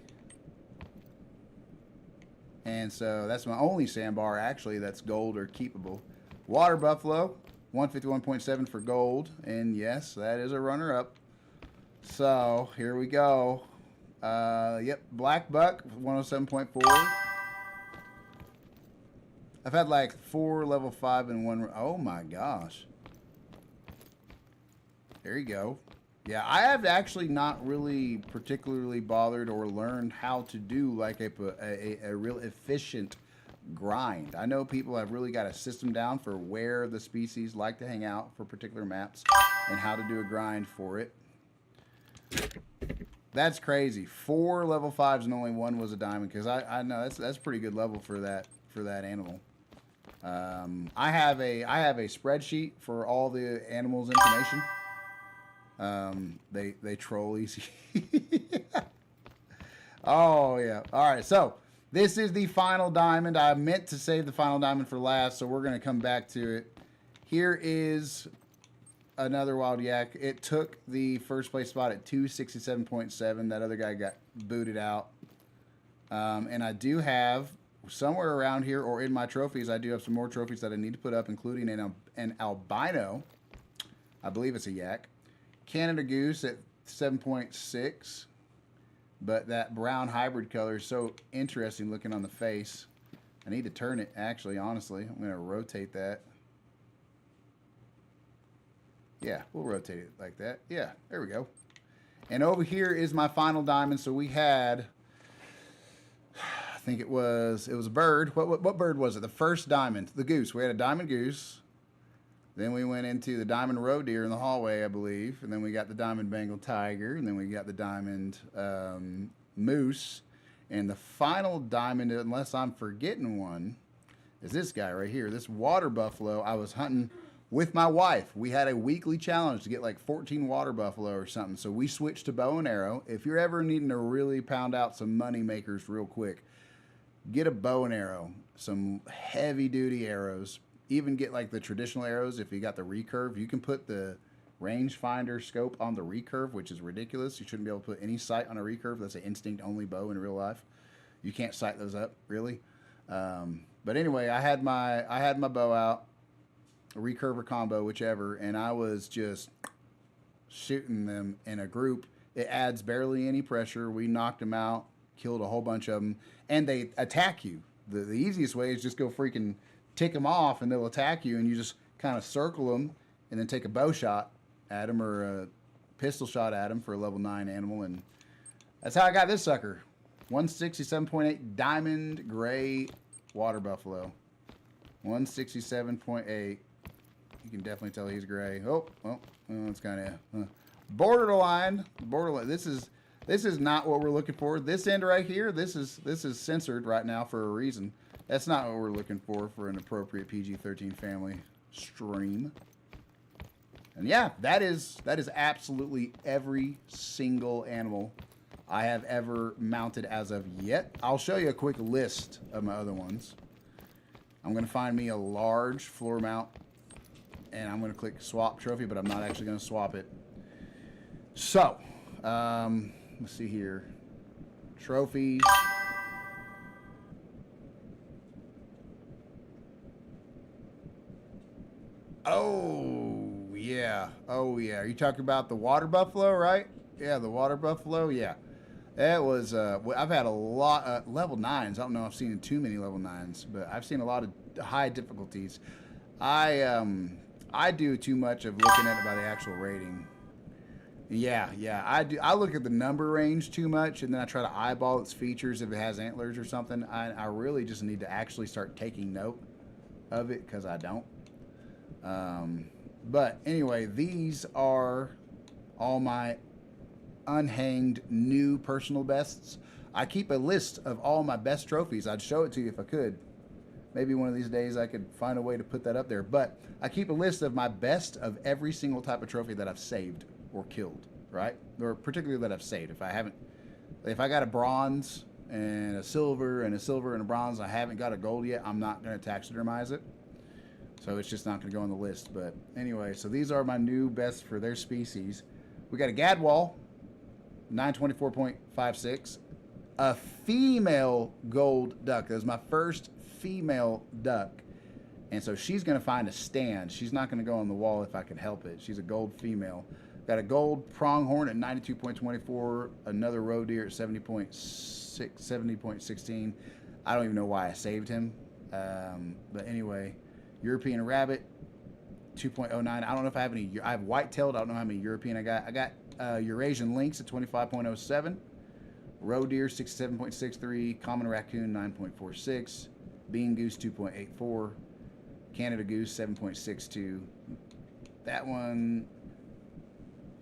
And so that's my only Sandbar, actually, that's gold or keepable. Water Buffalo 151.7 for gold. And yes, that is a runner-up. So here we go. Yep, Black Buck 107.4. I've had like 4 level 5 and 1. Oh my gosh. There you go. Yeah, I have actually not really particularly bothered or learned how to do like a real efficient grind. I know people have really got a system down for where the species like to hang out for particular maps and how to do a grind for it. That's crazy. 4 level 5s and only 1 was a diamond, because I know that's pretty good level for that animal. I have a spreadsheet for all the animals' information. They troll easy. Oh yeah. All right. So this is the final diamond. I meant to save the final diamond for last, so we're gonna come back to it. Here is another wild yak. It took the first place spot at 267.7. That other guy got booted out. And I do have somewhere around here or in my trophies, I do have some more trophies that I need to put up, including an albino. I believe it's a yak. Canada Goose at 7.6. But that brown hybrid color is so interesting looking on the face. I need to turn it, actually, honestly. I'm going to rotate that. Yeah, we'll rotate it like that. Yeah, there we go. And over here is my final diamond. So we had, I think it was a bird. What bird was it? The first diamond, the goose. We had a diamond goose. Then we went into the diamond roe deer in the hallway, I believe. And then we got the diamond Bengal tiger. And then we got the diamond moose. And the final diamond, unless I'm forgetting one, is this guy right here. This water buffalo I was hunting with my wife. We had a weekly challenge to get like 14 water buffalo or something. So we switched to bow and arrow. If you're ever needing to really pound out some money makers real quick, get a bow and arrow. Some heavy duty arrows. Even get like the traditional arrows. If you got the recurve, you can put the rangefinder scope on the recurve, which is ridiculous. You shouldn't be able to put any sight on a recurve. That's an instinct-only bow in real life. You can't sight those up, really. But anyway, I had my bow out, a recurve or combo, whichever, and I was just shooting them in a group. It adds barely any pressure. We knocked them out, killed a whole bunch of them, and they attack you. The easiest way is just go freaking tick them off, and they'll attack you, and you just kind of circle them, and then take a bow shot at them or a pistol shot at them for a level 9 animal, and that's how I got this sucker. 167.8 diamond gray water buffalo. 167.8. You can definitely tell he's gray. Oh, it's kind of borderline. This is not what we're looking for. This end right here, this is censored right now for a reason. That's not what we're looking for an appropriate PG-13 family stream. And yeah, that is absolutely every single animal I have ever mounted as of yet. I'll show you a quick list of my other ones. I'm going to find me a large floor mount, and I'm going to click swap trophy, but I'm not actually going to swap it. So, let's see here. Trophies. Oh, yeah. Oh, yeah. Are you talking about the water buffalo, right? Yeah, the water buffalo. Yeah. That was, I've had a lot, level 9s. I don't know if I've seen too many level 9s, but I've seen a lot of high difficulties. I do too much of looking at it by the actual rating. Yeah, I do. I look at the number range too much, and then I try to eyeball its features if it has antlers or something. I really just need to actually start taking note of it, because I don't. But anyway, these are all my unhanged new personal bests. I keep a list of all my best trophies. I'd show it to you if I could. Maybe one of these days I could find a way to put that up there. But I keep a list of my best of every single type of trophy that I've saved or killed, right? Or particularly that I've saved. If I got a bronze and a silver and a bronze, I haven't got a gold yet, I'm not going to taxidermize it. So it's just not going to go on the list. But anyway, so these are my new bests for their species. We got a Gadwall, 924.56. A female gold duck. That was my first female duck. And so she's going to find a stand. She's not going to go on the wall if I can help it. She's a gold female. Got a gold pronghorn at 92.24. Another roe deer at 70.16. I don't even know why I saved him. But anyway, European rabbit, 2.09. I don't know if I have any. I have white-tailed. I don't know how many European I got. I got Eurasian lynx at 25.07. Roe deer, 67.63. Common raccoon, 9.46. Bean goose, 2.84. Canada goose, 7.62. That one,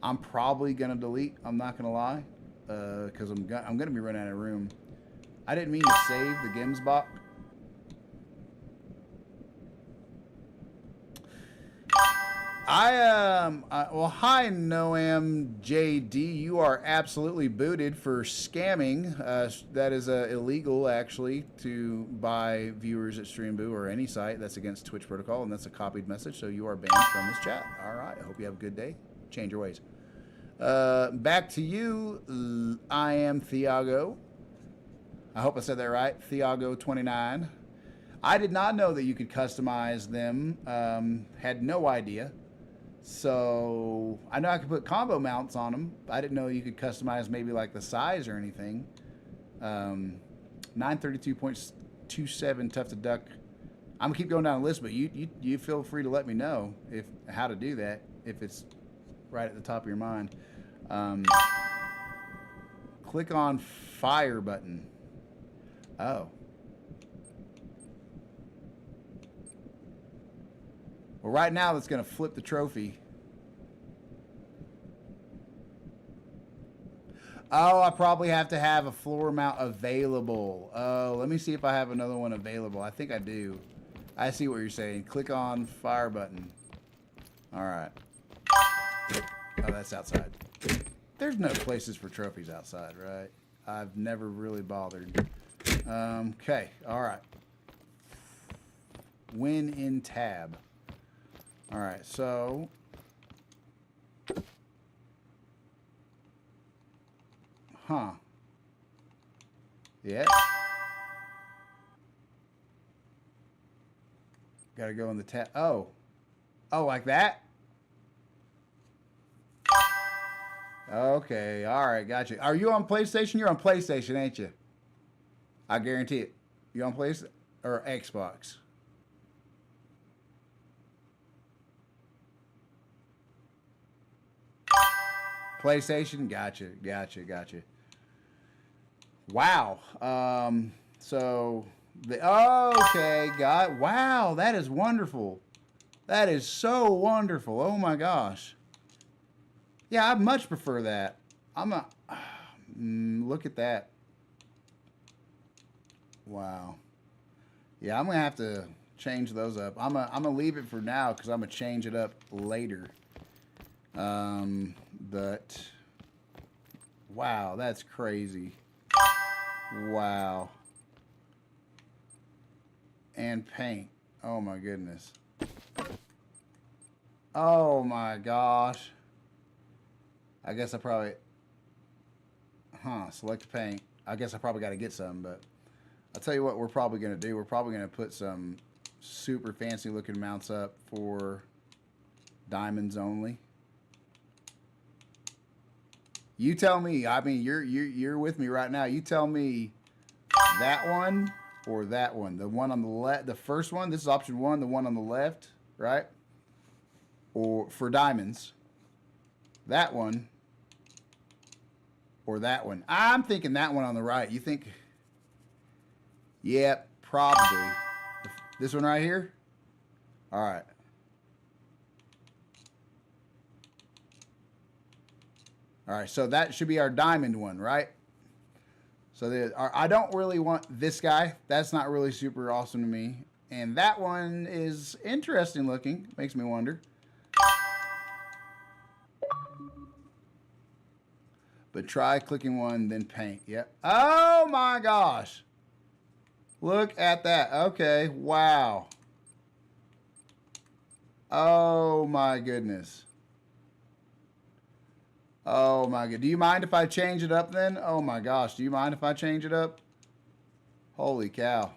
I'm probably going to delete. I'm not going to lie. Because I'm going to be running out of room. I didn't mean to save the Gemsbok. Well, hi, Noam JD. You are absolutely booted for scamming. That is illegal, actually, to buy viewers at Streamboo or any site. That's against Twitch protocol, and that's a copied message, so you are banned from this chat. All right, I hope you have a good day. Change your ways. Back to you. I am Thiago. I hope I said that right. Thiago29. I did not know that you could customize them. Had no idea. So I know I could put combo mounts on them. I didn't know you could customize maybe like the size or anything. 932.27 tufted duck. I'm gonna keep going down the list, but you feel free to let me know how to do that if it's right at the top of your mind. Click on fire button. Oh. Well, right now, that's going to flip the trophy. Oh, I probably have to have a floor mount available. Oh, let me see if I have another one available. I think I do. I see what you're saying. Click on fire button. All right. Oh, that's outside. There's no places for trophies outside, right? I've never really bothered. Okay. All right. Win in tab. All right, so Huh. Yeah. Gotta go in the tab. Oh. Oh, like that? Okay. All right. Gotcha. Are you on PlayStation? You're on PlayStation, ain't you? I guarantee it. You on PlayStation or Xbox? PlayStation? Gotcha. Gotcha. Gotcha. Wow. So okay, wow, that is wonderful. That is so wonderful. Oh my gosh. Yeah, I much prefer that. Look at that. Wow. Yeah, I'm gonna have to change those up. I'm gonna leave it for now because I'm gonna change it up later. But wow, that's crazy. Wow. And paint. Oh my goodness. Oh my gosh. I guess I probably... select paint. I guess I probably got to get some, but... I'll tell you what we're probably going to do. We're probably going to put some super fancy looking mounts up for diamonds only. You tell me. I mean, you're with me right now. You tell me that one or that one. The one on the left, the first one. This is option one. The one on the left, right? Or for diamonds, that one or that one. I'm thinking that one on the right. You think? Yep, probably. This one right here? All right. All right, so that should be our diamond one, right? So I don't really want this guy. That's not really super awesome to me. And that one is interesting looking. Makes me wonder. But try clicking one, then paint. Yep. Oh my gosh. Look at that. Okay. Wow. Oh my goodness. Oh my god. Do you mind if I change it up then? Oh my gosh. Do you mind if I change it up? Holy cow.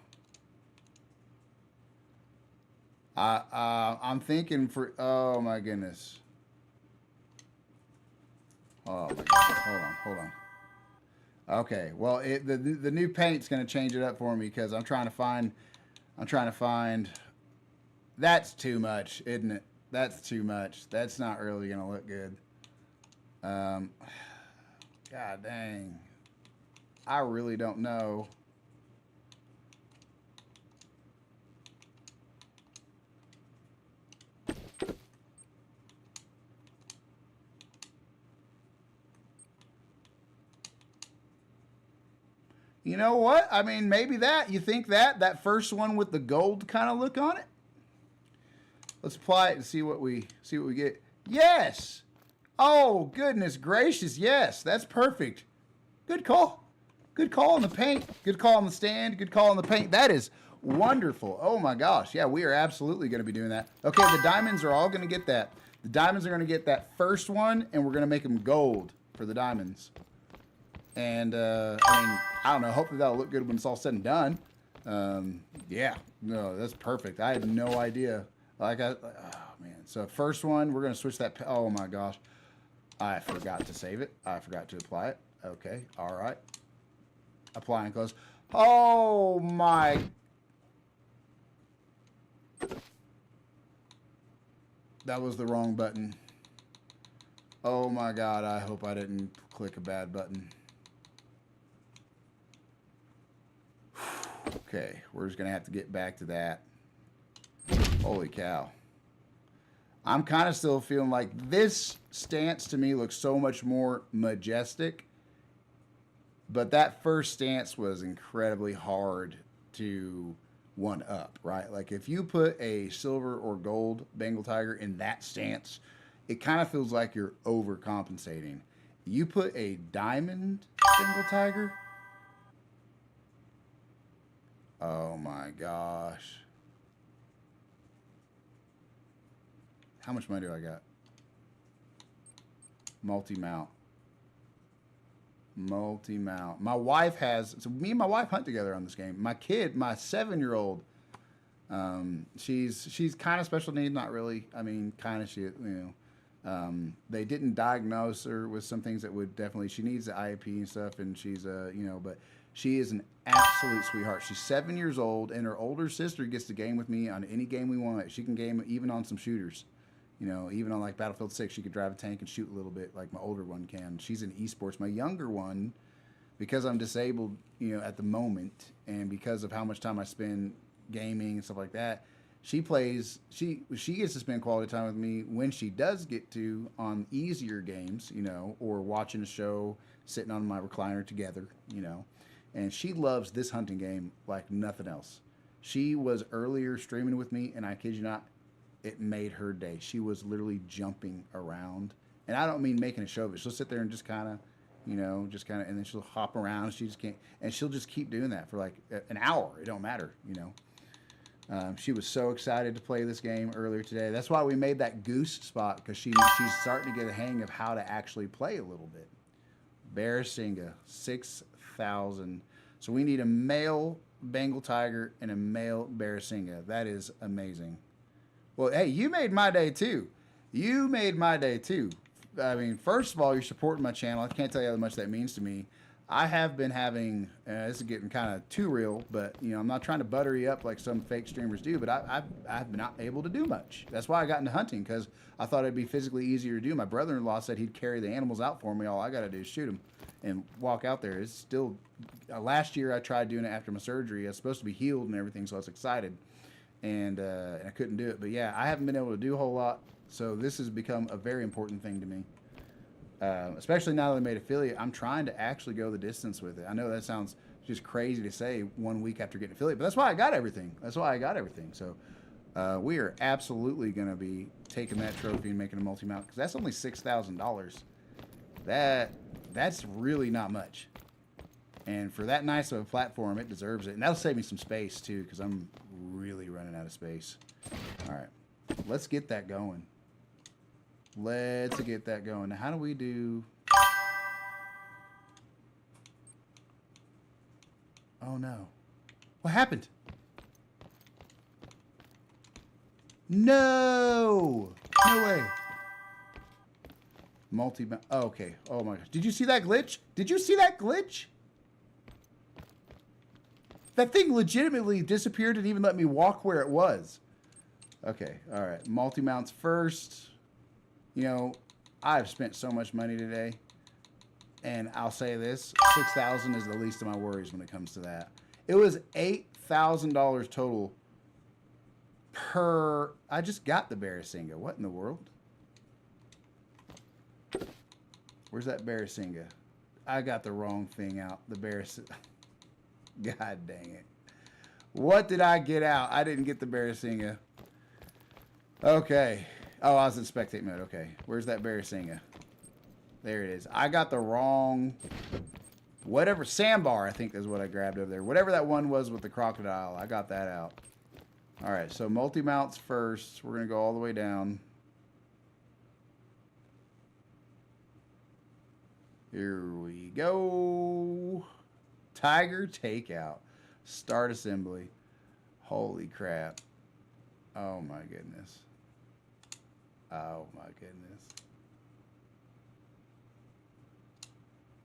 I'm thinking for... Oh my goodness. Oh my goodness. Hold on. Okay. Well, the new paint's going to change it up for me because I'm trying to find... That's too much, isn't it? That's too much. That's not really going to look good. God dang. I really don't know. You know what? I mean, maybe that. You think that first one with the gold kind of look on it? Let's apply it and see what we get. Yes. Oh, goodness gracious. Yes, that's perfect. Good call. Good call on the paint. Good call on the stand. Good call on the paint. That is wonderful. Oh my gosh. Yeah, we are absolutely going to be doing that. Okay, the diamonds are all going to get that. The diamonds are going to get that first one, and we're going to make them gold for the diamonds. And, I mean, I don't know. Hopefully that'll look good when it's all said and done. Yeah. No, that's perfect. I had no idea. Oh, man. So first one, we're going to switch that. Oh, my gosh. I forgot to save it. I forgot to apply it. Okay. All right. Apply and close. Oh, my. That was the wrong button. Oh, my God. I hope I didn't click a bad button. Okay, we're just going to have to get back to that. Holy cow. I'm kind of still feeling like this stance to me looks so much more majestic. But that first stance was incredibly hard to one up, right? Like if you put a silver or gold Bengal tiger in that stance, it kind of feels like you're overcompensating. You put a diamond Bengal tiger... Oh my gosh. How much money do I got? Multi-mount. Multi-mount. My wife has, so me and my wife hunt together on this game. My kid, my 7-year-old, she's kind of special needs, not really. I mean, kind of, they didn't diagnose her with some things that would definitely, she needs the IEP and stuff, and she's, but she is an absolute sweetheart. She's 7 years old, and her older sister gets to game with me on any game we want. She can game even on some shooters. Even on like Battlefield 6, she could drive a tank and shoot a little bit like my older one can. She's in esports. My younger one, because I'm disabled, at the moment, and because of how much time I spend gaming and stuff like that, she plays, she gets to spend quality time with me when she does get to on easier games, or watching a show, sitting on my recliner together, and she loves this hunting game like nothing else. She was earlier streaming with me, and I kid you not, it made her day. She was literally jumping around. And I don't mean making a show of it. She'll sit there and just kind of, and then she'll hop around. She just can't, and she'll just keep doing that for like an hour. It don't matter, She was so excited to play this game earlier today. That's why we made that goose spot, because she's starting to get a hang of how to actually play a little bit. Barasinga, 6,000. So we need a male Bengal tiger and a male Barasinga. That is amazing. Well, hey, you made my day too. You made my day too. I mean, first of all, you're supporting my channel. I can't tell you how much that means to me. I have been having, this is getting kind of too real, but I'm not trying to butter you up like some fake streamers do, but I've been not able to do much. That's why I got into hunting, because I thought it'd be physically easier to do. My brother-in-law said he'd carry the animals out for me. All I got to do is shoot them and walk out there. It's still, last year I tried doing it after my surgery. I was supposed to be healed and everything, so I was excited. And I couldn't do it. But yeah, I haven't been able to do a whole lot. So this has become a very important thing to me. Especially now that I made affiliate, I'm trying to actually go the distance with it. I know that sounds just crazy to say 1 week after getting affiliate, but that's why I got everything. So we are absolutely going to be taking that trophy and making a multi-mount, because that's only $6,000. That's really not much. And for that nice of a platform, it deserves it. And that'll save me some space, too, because I'm really running out of space. All right. Let's get that going. Let's get that going. Now, how do we do... Oh, no. What happened? No! No way. Oh, okay. Oh, my gosh. Did you see that glitch? Did you see that glitch? That thing legitimately disappeared and even let me walk where it was. Okay, all right. Multi-mounts first. I've spent so much money today. And I'll say this, 6,000 is the least of my worries when it comes to that. It was $8,000 total per... I just got the Barasinga. What in the world? Where's that Barasinga? I got the wrong thing out. The Barasinga... God dang it. What did I get out? I didn't get the Barasinga. Okay. Oh, I was in spectate mode. Okay. Where's that Barasinga? There it is. I got the wrong... Whatever. Sandbar, I think is what I grabbed over there. Whatever that one was with the crocodile. I got that out. Alright, so multi-mounts first. We're going to go all the way down. Here we go. Tiger takeout. Start assembly. Holy crap. Oh my goodness. Oh my goodness.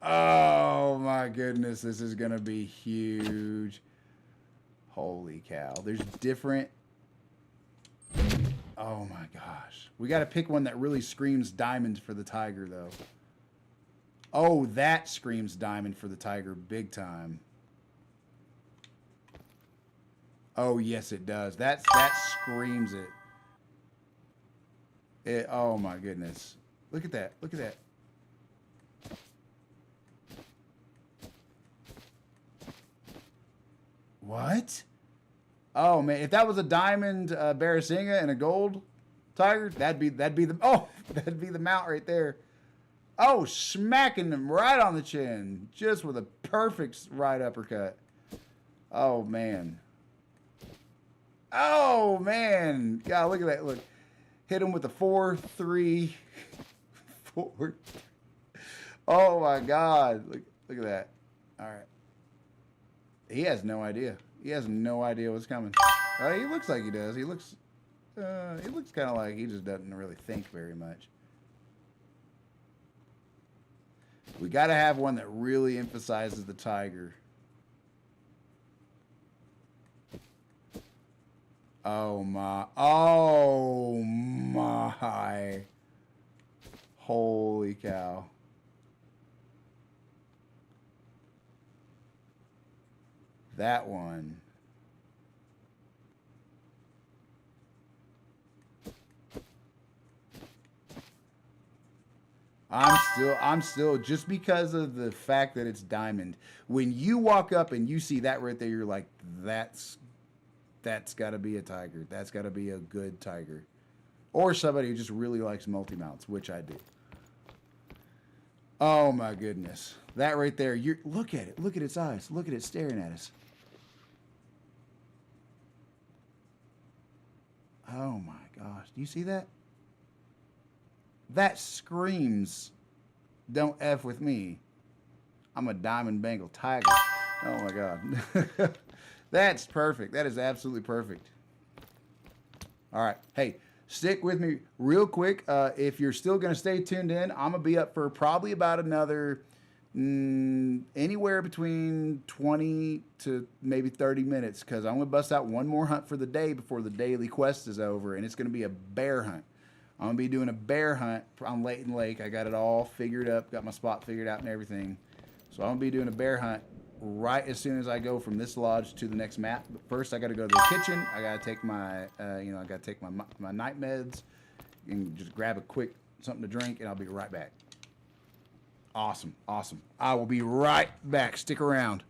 Oh my goodness. This is going to be huge. Holy cow. There's different. Oh my gosh. We got to pick one that really screams diamond for the tiger though. Oh, that screams diamond for the tiger big time. Oh, yes, it does. That screams it. Oh, my goodness. Look at that. Look at that. What? Oh, man. If that was a diamond Barasinga and a gold tiger, that'd be the... Oh, that'd be the mount right there. Oh, smacking them right on the chin. Just with a perfect right uppercut. Oh, man. Oh, man. God, look at that. Look. Hit him with a 4-3. 4. Oh my God! Look at that. All right. He has no idea. He has no idea what's coming. He looks like he does. He looks kind of like he just doesn't really think very much. We got to have one that really emphasizes the tiger. Oh my. Oh my. Holy cow. That one. I'm still just because of the fact that it's diamond. When you walk up and you see that right there, you're like, that's got to be a tiger. That's got to be a good tiger, or somebody who just really likes multi mounts, which I do. Oh my goodness, that right there. You look at it. Look at its eyes. Look at it staring at us. Oh my gosh, do you see that? That screams, "Don't F with me. I'm a diamond Bengal tiger." Oh my God. That's perfect. That is absolutely perfect. All right. Hey, stick with me real quick. If you're still going to stay tuned in, I'm going to be up for probably about another anywhere between 20 to maybe 30 minutes because I'm going to bust out one more hunt for the day before the daily quest is over, and it's going to be a bear hunt. I'm going to be doing a bear hunt on Layton Lake. I got it all figured up, got my spot figured out and everything. So I'm going to be doing a bear hunt right as soon as I go from this lodge to the next map. But first, I got to go to the kitchen. I got to take my, I got to take my night meds and just grab a quick something to drink, and I'll be right back. Awesome, awesome. I will be right back. Stick around.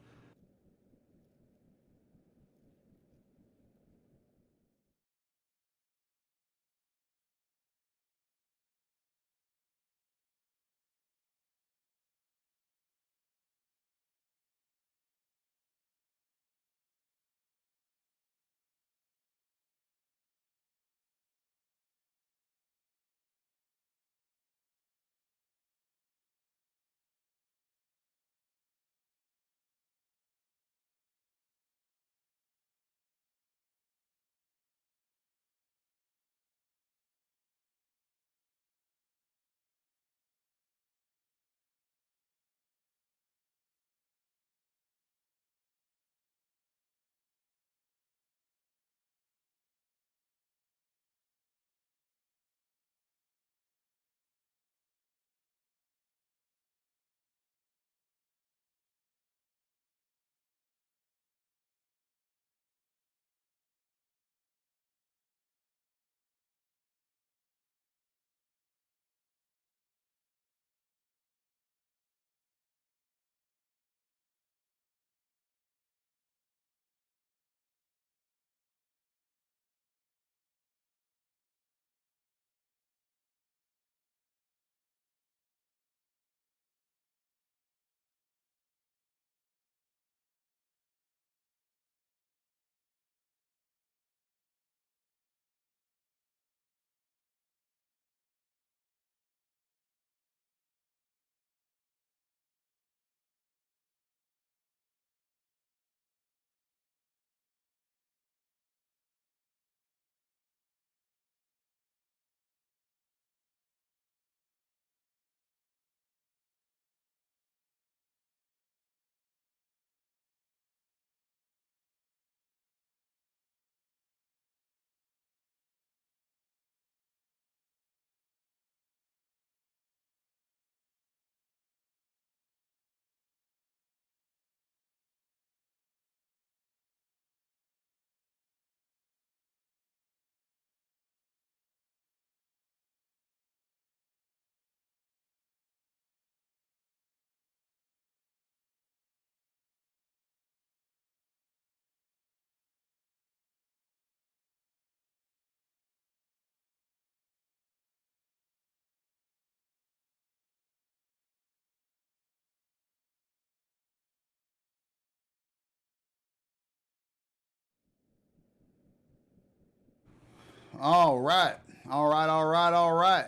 All right. All right. All right. All right.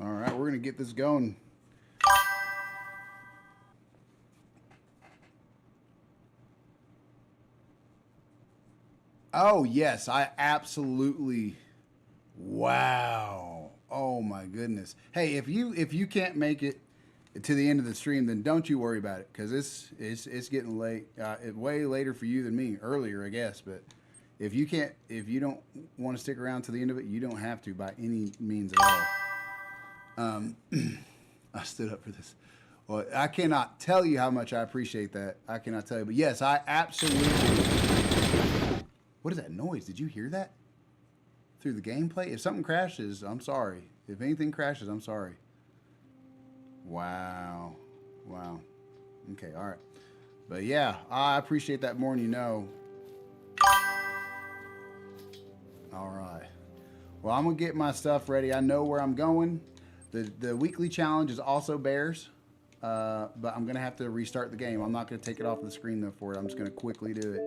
All right, we're gonna get this going. Oh yes, I absolutely. Wow. Oh my goodness. Hey, if you can't make it to the end of the stream, then don't you worry about it, because it's getting late. Way later for you than me. Earlier, I guess, but if you don't want to stick around to the end of it, you don't have to by any means at all. I stood up for this. Well, I cannot tell you how much I appreciate that. I cannot tell you, but yes, I absolutely. What is that noise? Did you hear that? Through the gameplay? If something crashes, I'm sorry. If anything crashes, I'm sorry. Wow. Wow. Okay, all right. But yeah, I appreciate that more than you know. All right. Well, I'm going to get my stuff ready. I know where I'm going. The weekly challenge is also bears. But I'm going to have to restart the game. I'm not going to take it off the screen, though, for it. I'm just going to quickly do it.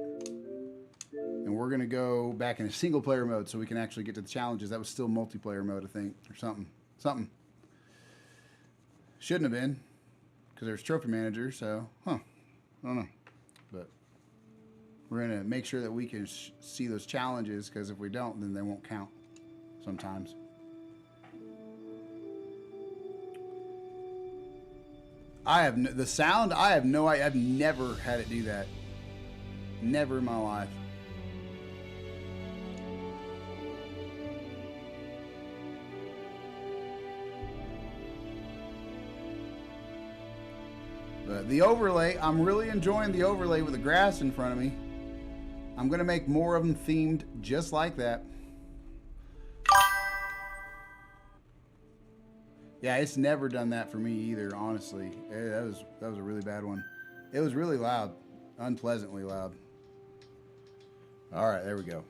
And we're going to go back into single player mode so we can actually get to the challenges. That was still multiplayer mode, I think, or something. Something. Shouldn't have been, because there's trophy manager, so, I don't know. But we're going to make sure that we can see those challenges, because if we don't, then they won't count sometimes. I have the sound, I have no idea. I've never had it do that. Never in my life. But the overlay, I'm really enjoying the overlay with the grass in front of me. I'm going to make more of them themed just like that. Yeah, it's never done that for me either, honestly. That was a really bad one. It was really loud. Unpleasantly loud. All right, there we go.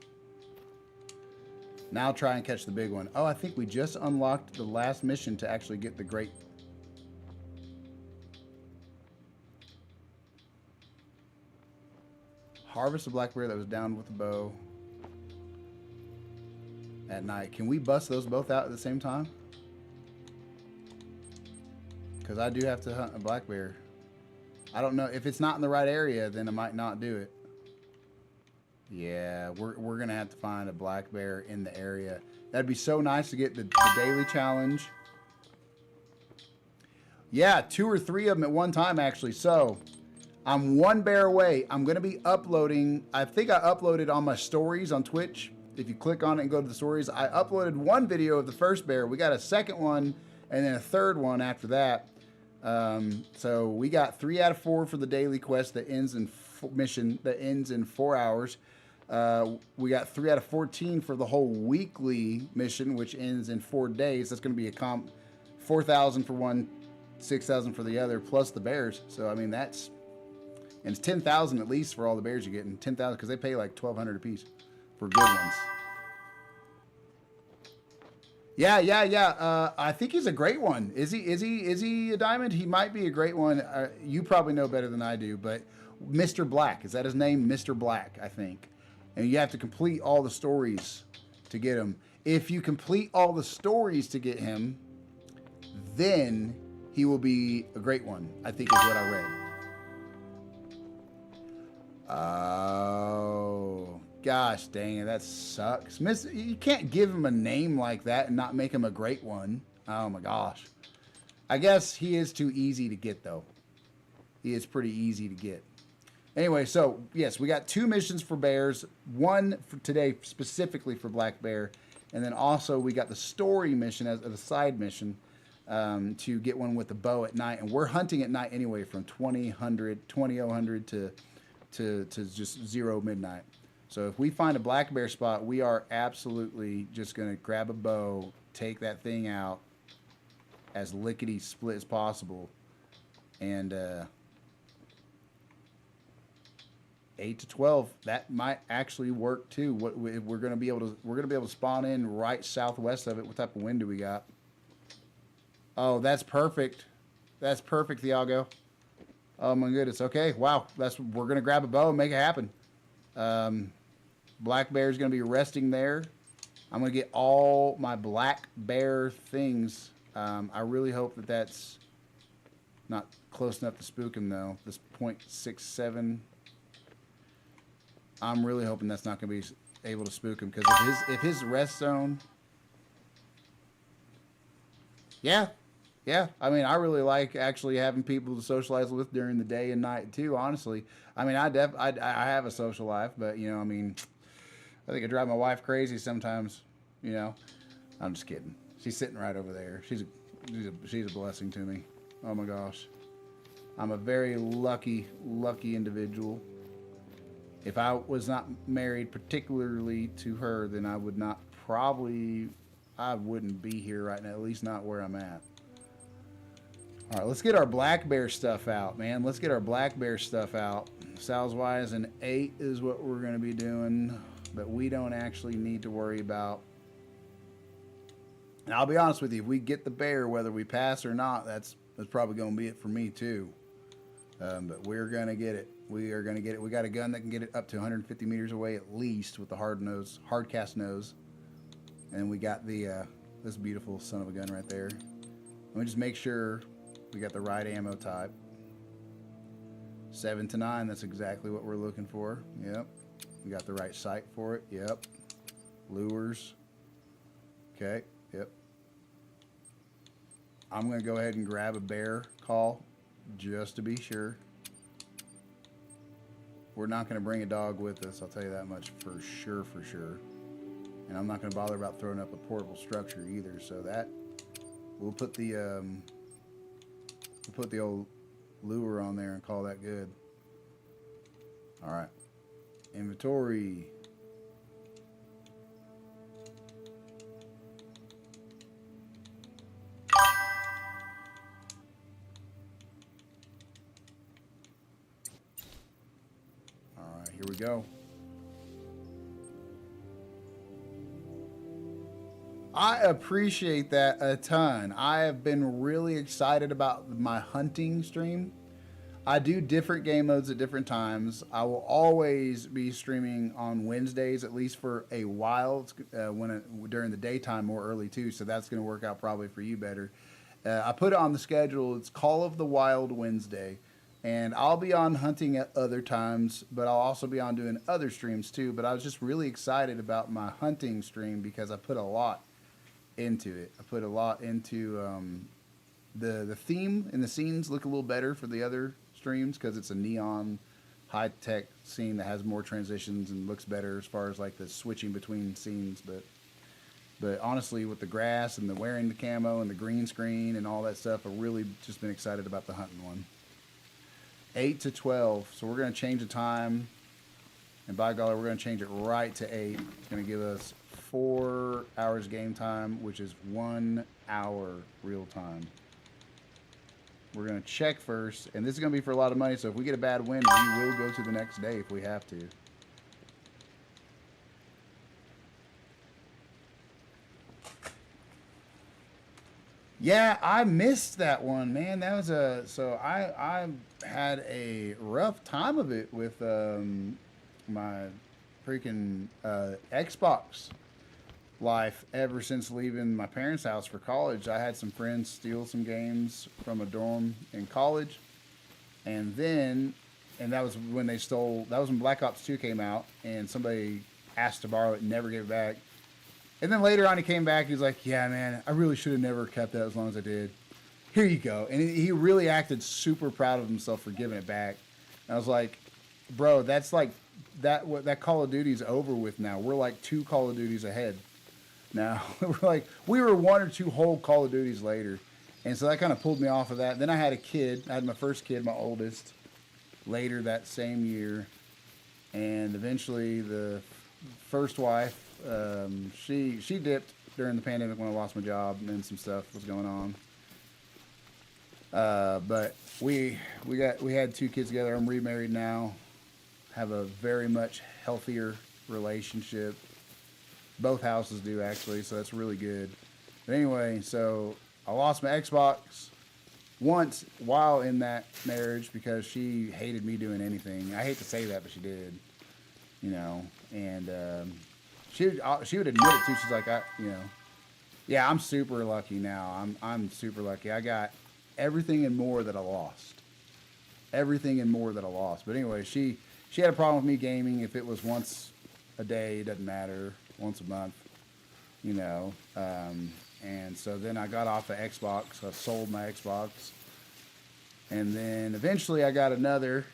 Now try and catch the big one. Oh, I think we just unlocked the last mission to actually get the great... Harvest a black bear that was down with a bow at night. Can we bust those both out at the same time? Because I do have to hunt a black bear. I don't know. If it's not in the right area, then I might not do it. Yeah, we're going to have to find a black bear in the area. That'd be so nice to get the daily challenge. Yeah, 2 or 3 of them at one time, actually. So, I'm 1 bear away. I'm going to be uploading. I think I uploaded on my stories on Twitch. If you click on it and go to the stories, I uploaded 1 video of the first bear. We got a second one and then a third one after that. So we got 3 out of 4 for the daily quest that ends in mission that ends in 4 hours. We got 3 out of 14 for the whole weekly mission, which ends in 4 days. That's going to be a 4,000 for one, 6,000 for the other, plus the bears. So I mean that's, and it's 10,000 at least for all the bears you're getting. 10,000 because they pay like 1,200 a piece for good ones. Yeah. I think he's a great one. Is he a diamond? He might be a great one. You probably know better than I do, but Mr. Black, is that his name? Mr. Black, I think. And you have to complete all the stories to get him. If you complete all the stories to get him, then he will be a great one, I think is what I read. Oh, gosh dang it, that sucks. You can't give him a name like that and not make him a great one. Oh my gosh. I guess he is too easy to get though. He is pretty easy to get. Anyway, so yes, we got 2 missions for bears. 1 for today specifically for black bear. And then also we got the story mission as a side mission to get one with the bow at night. And we're hunting at night anyway from 2000 to just 0 midnight. So if we find a black bear spot, we are absolutely just going to grab a bow, take that thing out as lickety split as possible, and 8 to 12. That might actually work too. We're going to be able to spawn in right southwest of it. What type of wind do we got? Oh, that's perfect. That's perfect, Thiago. Oh my goodness. Okay. Wow. We're going to grab a bow and make it happen. Black bear is going to be resting there. I'm going to get all my black bear things I really hope that that's not close enough to spook him, though. This .67, I'm really hoping that's not going to be able to spook him, because if his rest zone, yeah, I mean, I really like actually having people to socialize with during the day and night too. Honestly, I mean, I have a social life, but you know, I mean, I think I drive my wife crazy sometimes. You know, I'm just kidding. She's sitting right over there. She's a blessing to me. Oh my gosh, I'm a very lucky individual. If I was not married particularly to her, then I would not I wouldn't be here right now, at least not where I'm at. All right, let's get our black bear stuff out, man. Let's get our black bear stuff out. Sows wise, an 8 is what we're going to be doing, but we don't actually need to worry about. And I'll be honest with you, if we get the bear, whether we pass or not, that's probably going to be it for me too. But we're going to get it. We are going to get it. We got a gun that can get it up to 150 meters away at least with the hard cast nose. And we got the this beautiful son of a gun right there. Let me just make sure we got the right ammo type. 7 to 9, that's exactly what we're looking for. Yep. We got the right sight for it. Yep. Lures. Okay. Yep. I'm going to go ahead and grab a bear call just to be sure. We're not going to bring a dog with us, I'll tell you that much for sure. And I'm not going to bother about throwing up a portable structure either. So that we'll put the old lure on there and call that good. All right, inventory. All right, here we go. I appreciate that a ton. I have been really excited about my hunting stream. I do different game modes at different times. I will always be streaming on Wednesdays, at least for a while. During the daytime more early too, so that's going to work out probably for you better. I put it on the schedule. It's Call of the Wild Wednesday, and I'll be on hunting at other times, but I'll also be on doing other streams too. But I was just really excited about my hunting stream because I put a lot into it. I put a lot into the theme and the scenes look a little better for the other streams because it's a neon high-tech scene that has more transitions and looks better as far as like the switching between scenes. But honestly, with the grass and the wearing the camo and the green screen and all that stuff, I've really just been excited about the hunting one. 8 to 12, so we're going to change the time, and by golly, we're going to change it right to 8. It's going to give us 4 hours game time, which is 1 hour real time. We're going to check first, and this is going to be for a lot of money, so if we get a bad wind, we will go to the next day if we have to. Yeah, I missed that one, man. That was I had a rough time of it with my freaking Xbox life ever since leaving my parents' house for college. I had some friends steal some games from a dorm in college, and that was when that was when Black Ops 2 came out, and somebody asked to borrow it and never gave it back. And then later on he came back, he was like, yeah, man, I really should have never kept that as long as I did. Here you go. And he really acted super proud of himself for giving it back. And I was like, bro, that's like, that Call of Duty's over with now. We're like 2 Call of Duties ahead now. we were 1 or 2 whole Call of Duties later. And so that kind of pulled me off of that. Then I had a kid. I had my first kid, my oldest, later that same year. And eventually the first wife, she dipped during the pandemic when I lost my job and some stuff was going on. But we had 2 kids together. I'm remarried now. Have a very much healthier relationship. Both houses do actually, so that's really good. But anyway, so I lost my Xbox once while in that marriage because she hated me doing anything. I hate to say that, but she did. You know, and she would admit it too. She's like, Yeah, I'm super lucky now. I'm super lucky. I got everything and more that I lost. Everything and more that I lost. But anyway, she had a problem with me gaming. If it was once a day, it doesn't matter. Once a month, you know. And so then I got off of Xbox. I sold my Xbox. And then eventually I got another.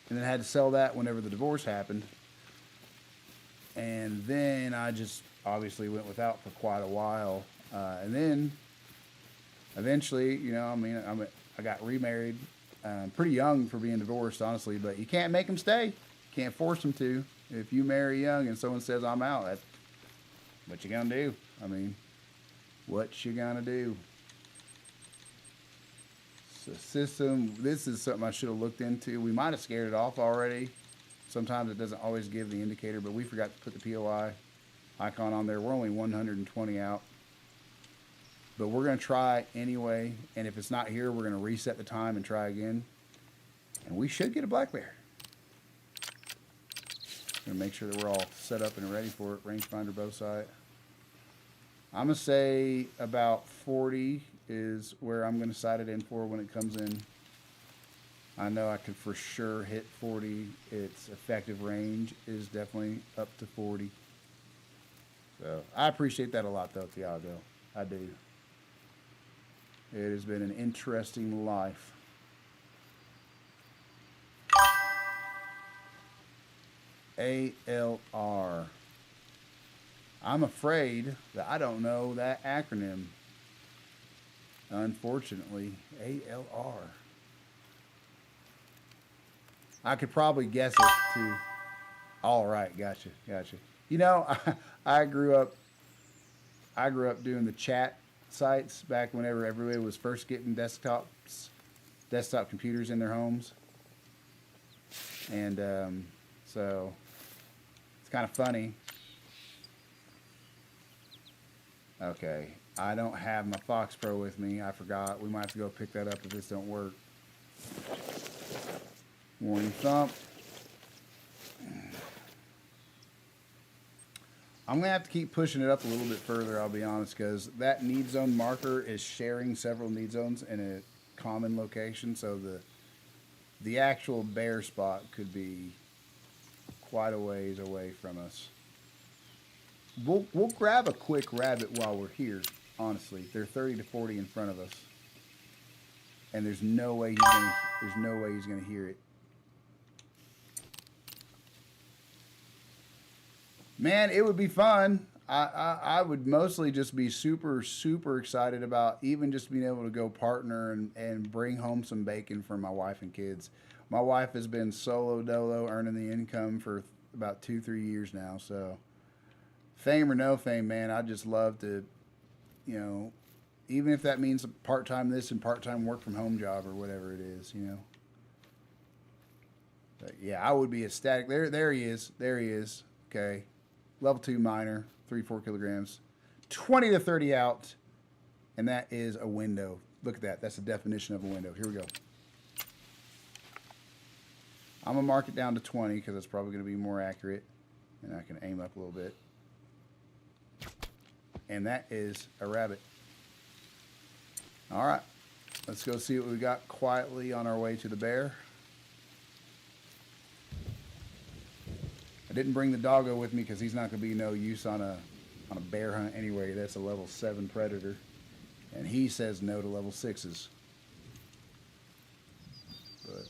And then I had to sell that whenever the divorce happened. And then I just obviously went without for quite a while. And then eventually, you know, I mean, I got remarried pretty young for being divorced, honestly. But you can't make them stay. You can't force them to. If you marry young and someone says, I'm out, that's what you gonna do? I mean, what you gonna do? So system, this is something I should have looked into. We might have scared it off already. Sometimes it doesn't always give the indicator, but we forgot to put the POI icon on there. We're only 120 out. But we're going to try anyway. And if it's not here, we're going to reset the time and try again. And we should get a black bear. Going to make sure that we're all set up and ready for it. Rangefinder bow sight. I'm going to say about 40 is where I'm going to sight it in for when it comes in. I know I could for sure hit 40. Its effective range is definitely up to 40. So I appreciate that a lot, though, Thiago. I do. It has been an interesting life. ALR. I'm afraid that I don't know that acronym. Unfortunately, ALR. I could probably guess it too. All right, gotcha. You know, I grew up doing the chat sites back whenever everybody was first getting desktop computers in their homes, and so it's kind of funny. Okay, I don't have my Fox Pro with me. I forgot. We might have to go pick that up if this don't work. Warning thump. I'm going to have to keep pushing it up a little bit further, I'll be honest, because that need zone marker is sharing several need zones in a common location, so the actual bear spot could be quite a ways away from us. We'll grab a quick rabbit while we're here, honestly. They're 30 to 40 in front of us. And there's no way he's gonna hear it. Man, it would be fun. I would mostly just be super, super excited about even just being able to go partner and bring home some bacon for my wife and kids. My wife has been solo dolo earning the income for about 2-3 years now. So fame or no fame, man, I'd just love to, you know, even if that means part-time this and part-time work from home job or whatever it is, you know. But yeah, I would be ecstatic. There he is. There he is. Okay. Level 2 minor, 3-4 kilograms, 20 to 30 out, and that is a window. Look at that. That's the definition of a window. Here we go. I'm going to mark it down to 20 because it's probably going to be more accurate, and I can aim up a little bit. And that is a rabbit. All right. Let's go see what we got quietly on our way to the bear. I didn't bring the doggo with me because he's not going to be no use on a bear hunt anyway. That's a level 7 predator, and he says no to level 6s. But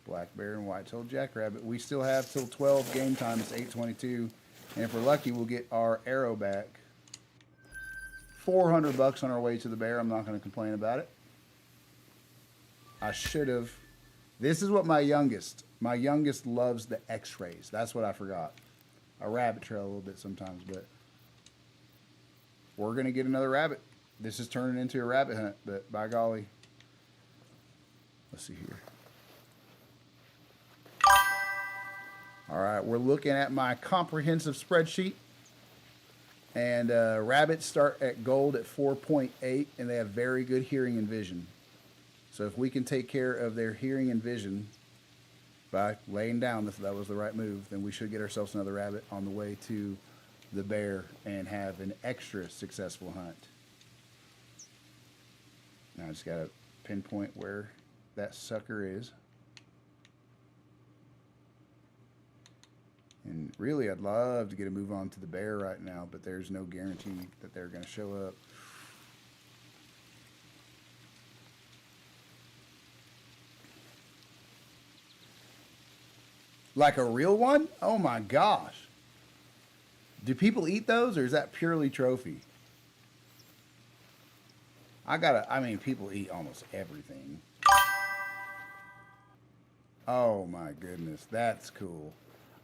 black bear and white-tailed jackrabbit. We still have till 12 game time. It's 8:22, and if we're lucky, we'll get our arrow back. $400 on our way to the bear. I'm not going to complain about it. I should have. This is what my youngest loves, the x-rays. That's what I forgot. I rabbit trail a little bit sometimes, but we're going to get another rabbit. This is turning into a rabbit hunt, but by golly. Let's see here. All right, we're looking at my comprehensive spreadsheet. And rabbits start at gold at 4.8, and they have very good hearing and vision. So if we can take care of their hearing and vision, by laying down, that was the right move, then we should get ourselves another rabbit on the way to the bear and have an extra successful hunt. Now I just got to pinpoint where that sucker is. And really, I'd love to get a move on to the bear right now, but there's no guarantee that they're going to show up. Like a real one? Oh my gosh. Do people eat those, or is that purely trophy? I mean, people eat almost everything. Oh my goodness, that's cool.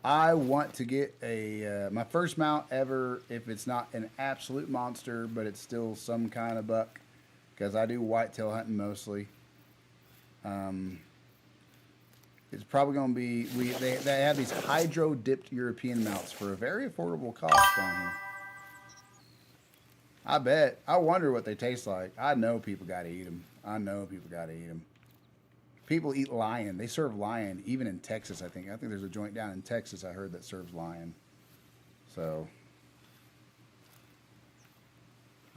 I want to get a, my first mount ever, if it's not an absolute monster, but it's still some kind of buck, because I do whitetail hunting mostly. It's probably going to be, they have these hydro-dipped European mounts for a very affordable cost down here. I bet. I wonder what they taste like. I know people got to eat them. I know people got to eat them. People eat lion. They serve lion, even in Texas, I think. I think there's a joint down in Texas I heard that serves lion. So,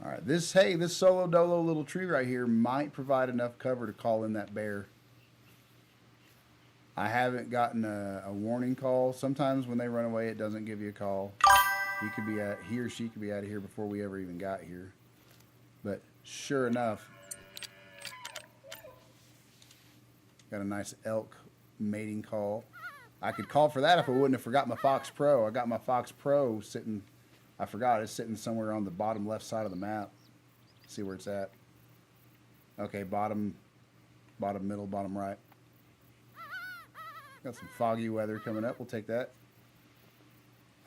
all right. This solo dolo little tree right here might provide enough cover to call in that bear. I haven't gotten a warning call. Sometimes when they run away, it doesn't give you a call. He or she could be out of here before we ever even got here. But sure enough, got a nice elk mating call. I could call for that if I wouldn't have forgot my Fox Pro. I got my Fox Pro sitting, I forgot, it's sitting somewhere on the bottom left side of the map. See where it's at. Okay, bottom middle, bottom right. Got some foggy weather coming up. We'll take that.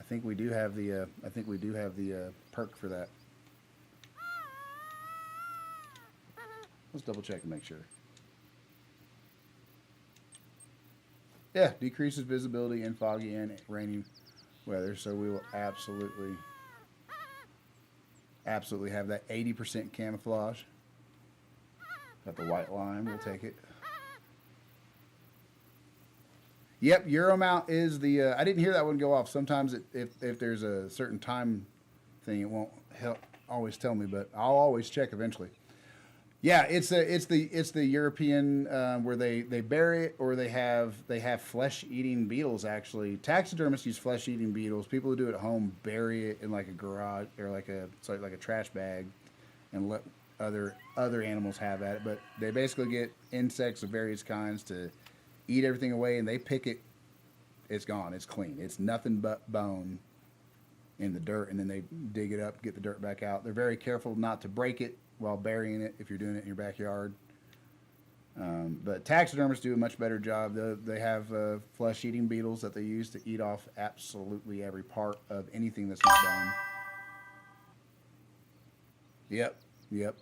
I think we do have the perk for that. Let's double check and make sure. Yeah, decreases visibility in foggy and rainy weather, so we will absolutely have that 80% camouflage. Got the white line, we'll take it. Yep, Euromount is the, I didn't hear that one go off. Sometimes if there's a certain time thing, it won't always tell me, but I'll always check eventually. Yeah, it's the European where they bury it, or they have flesh-eating beetles. Actually, taxidermists use flesh-eating beetles. People who do it at home bury it in like a garage or like a trash bag, and let other animals have at it. But they basically get insects of various kinds to eat everything away, and they pick it. It's gone. It's clean. It's nothing but bone in the dirt, and then they dig it up, get the dirt back out. They're very careful not to break it while burying it if you're doing it in your backyard. But taxidermists do a much better job. They have flesh-eating beetles that they use to eat off absolutely every part of anything that's not bone. Yep.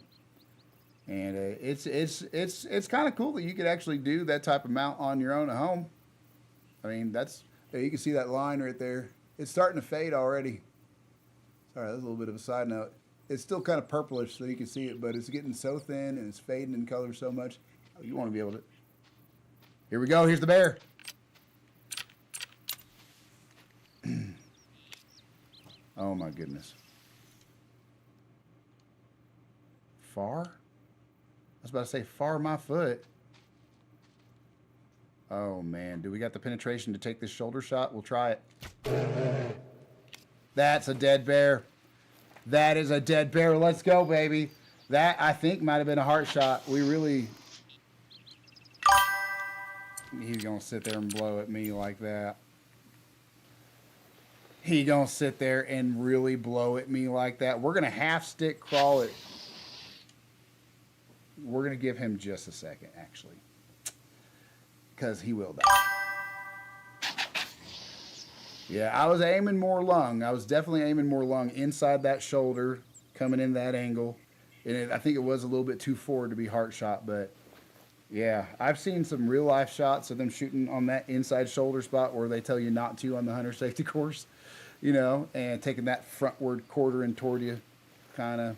And it's kind of cool that you could actually do that type of mount on your own at home. I mean, you can see that line right there. It's starting to fade already. Sorry, that's a little bit of a side note. It's still kind of purplish, so you can see it, but it's getting so thin and it's fading in color so much. You want to be able to. Here we go. Here's the bear. Oh my goodness. Far? I was about to say far my foot. Oh man, do we got the penetration to take this shoulder shot? We'll try it. That's a dead bear. That is a dead bear. Let's go, baby. That, I think, might have been a heart shot. He's going to sit there and blow at me like that. He's going to sit there and really blow at me like that. We're going to half-stick crawl it. We're going to give him just a second, actually, because he will die. Yeah, I was aiming more lung. I was definitely aiming more lung inside that shoulder, coming in that angle. And I think it was a little bit too forward to be heart shot, but yeah, I've seen some real life shots of them shooting on that inside shoulder spot where they tell you not to on the hunter safety course, and taking that frontward quartering toward you kind of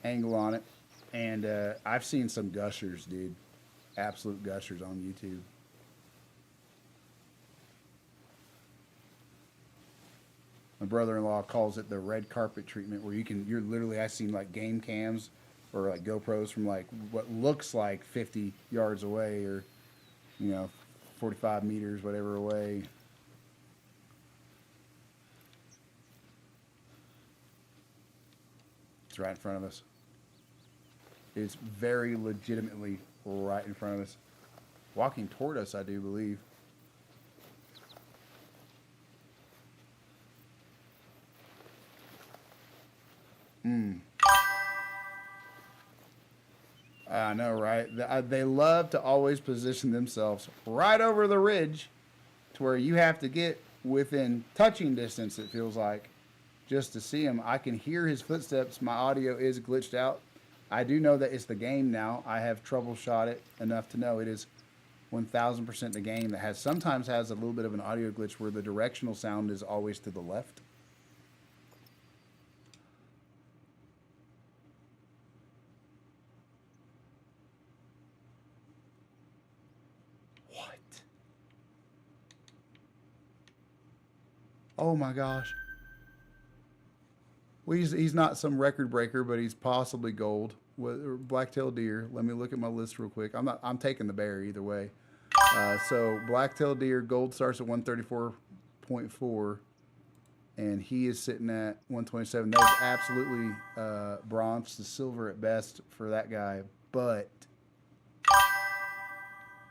angle on it. And I've seen some gushers, dude. Absolute gushers on YouTube. My brother-in-law calls it the red carpet treatment, where you're literally, I've seen like game cams or like GoPros from like what looks like 50 yards away, or 45 meters, whatever away. It's right in front of us. It's very legitimately right in front of us. Walking toward us, I do believe. I know, right? They love to always position themselves right over the ridge to where you have to get within touching distance, it feels like, just to see him. I can hear his footsteps. My audio is glitched out. I do know that it's the game now. I have troubleshot it enough to know it is 1000% the game that sometimes has a little bit of an audio glitch where the directional sound is always to the left. What? Oh my gosh. Well, he's not some record breaker, but he's possibly gold. Black-tailed deer. Let me look at my list real quick. I'm taking the bear either way. So black-tailed deer gold starts at 134.4, and he is sitting at 127. That is absolutely bronze to silver at best for that guy. But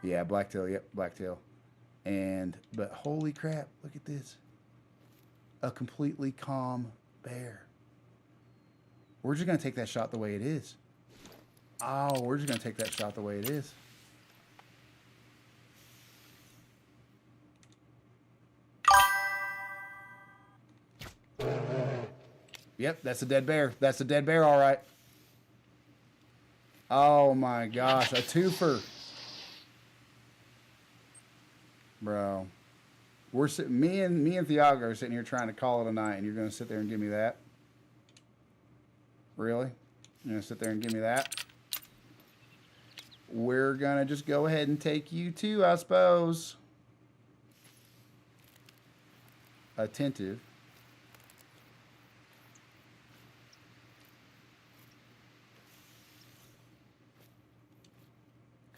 yeah, blacktail. Yep, blacktail. But holy crap! Look at this. A completely calm bear. We're just going to take that shot the way it is. Oh, we're just going to take that shot the way it is. Yep, that's a dead bear. That's a dead bear, all right. Oh, my gosh. A twofer. Bro. Me and Thiago are sitting here trying to call it a night, and you're going to sit there and give me that? Really? You're going to sit there and give me that? We're going to just go ahead and take you too, I suppose. Attentive.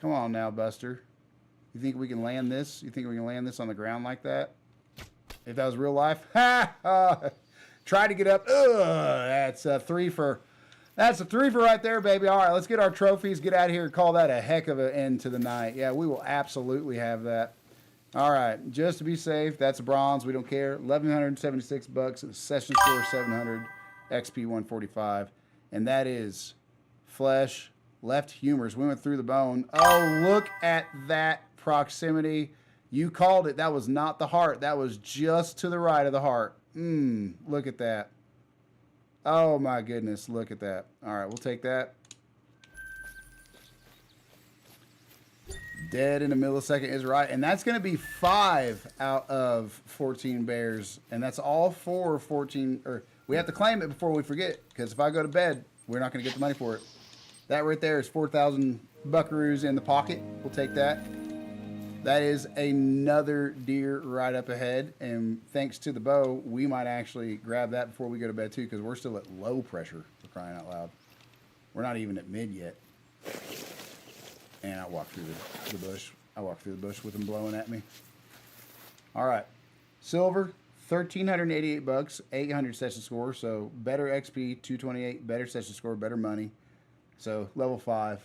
Come on now, Buster. You think we can land this? You think we can land this on the ground like that? If that was real life? Ha! Try to get up. Ugh, that's a threefer. That's a threefer right there, baby. All right, let's get our trophies, get out of here, and call that a heck of an end to the night. Yeah, we will absolutely have that. All right, just to be safe, that's a bronze. We don't care. $1,176. Session score 700. XP 145. And that is flesh, left humors. We went through the bone. Oh, look at that proximity. You called it. That was not the heart. That was just to the right of the heart. Look at that. Oh my goodness, look at that. All right, we'll take that. Dead in a millisecond is right. And that's going to be 5 out of 14 bears. And that's all 14. Or we have to claim it before we forget. Because if I go to bed, we're not going to get the money for it. That right there is 4,000 buckaroos in the pocket. We'll take that. That is another deer right up ahead. And thanks to the bow, we might actually grab that before we go to bed too, because we're still at low pressure, for crying out loud. We're not even at mid yet. And I walk through the bush. I walk through the bush with them blowing at me. All right. Silver, $1,388, 800 session score. So better XP, 228, better session score, better money. So level 5.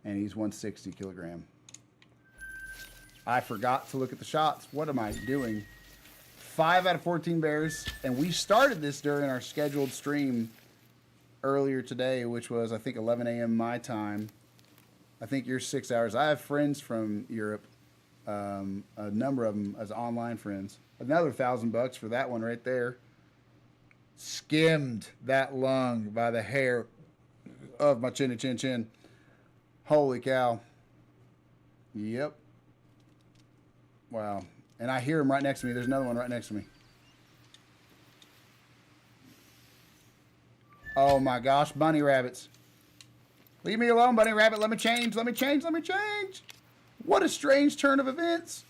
And he's 160 kilogram. I forgot to look at the shots. What am I doing? 5 out of 14 bears. And we started this during our scheduled stream earlier today, which was, I think, 11 a.m. my time. I think you're 6 hours. I have friends from Europe, a number of them as online friends. Another $1,000 for that one right there. Skimmed that lung by the hair of my chin to chin chin. Holy cow. Yep. Wow. And I hear him right next to me. There's another one right next to me. Oh my gosh, bunny rabbits. Leave me alone, bunny rabbit. Let me change. Let me change. Let me change. What a strange turn of events.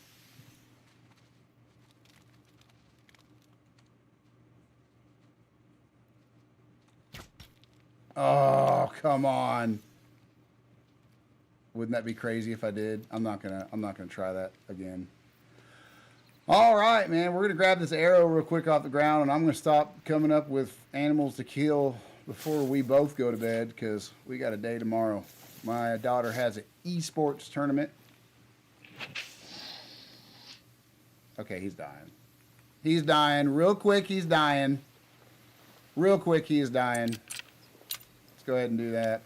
Oh, come on. Wouldn't that be crazy if I did? I'm not gonna try that again. All right, man. We're gonna grab this arrow real quick off the ground, and I'm gonna stop coming up with animals to kill before we both go to bed because we got a day tomorrow. My daughter has an esports tournament. Okay, he's dying. He's dying. Real quick, he's dying. Real quick, he is dying. Let's go ahead and do that.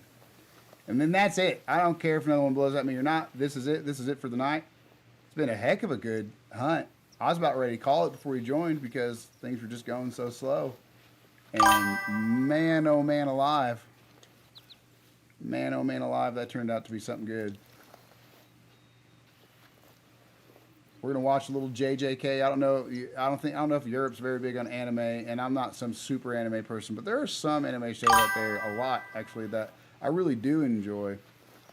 And then that's it. I don't care if another one blows at me or not. This is it. This is it for the night. It's been a heck of a good hunt. I was about ready to call it before he joined because things were just going so slow. And man, oh man alive. Man, oh man alive, that turned out to be something good. We're gonna watch a little JJK. I don't know if Europe's very big on anime, and I'm not some super anime person, but there are some anime shows out there, a lot actually, that I really do enjoy.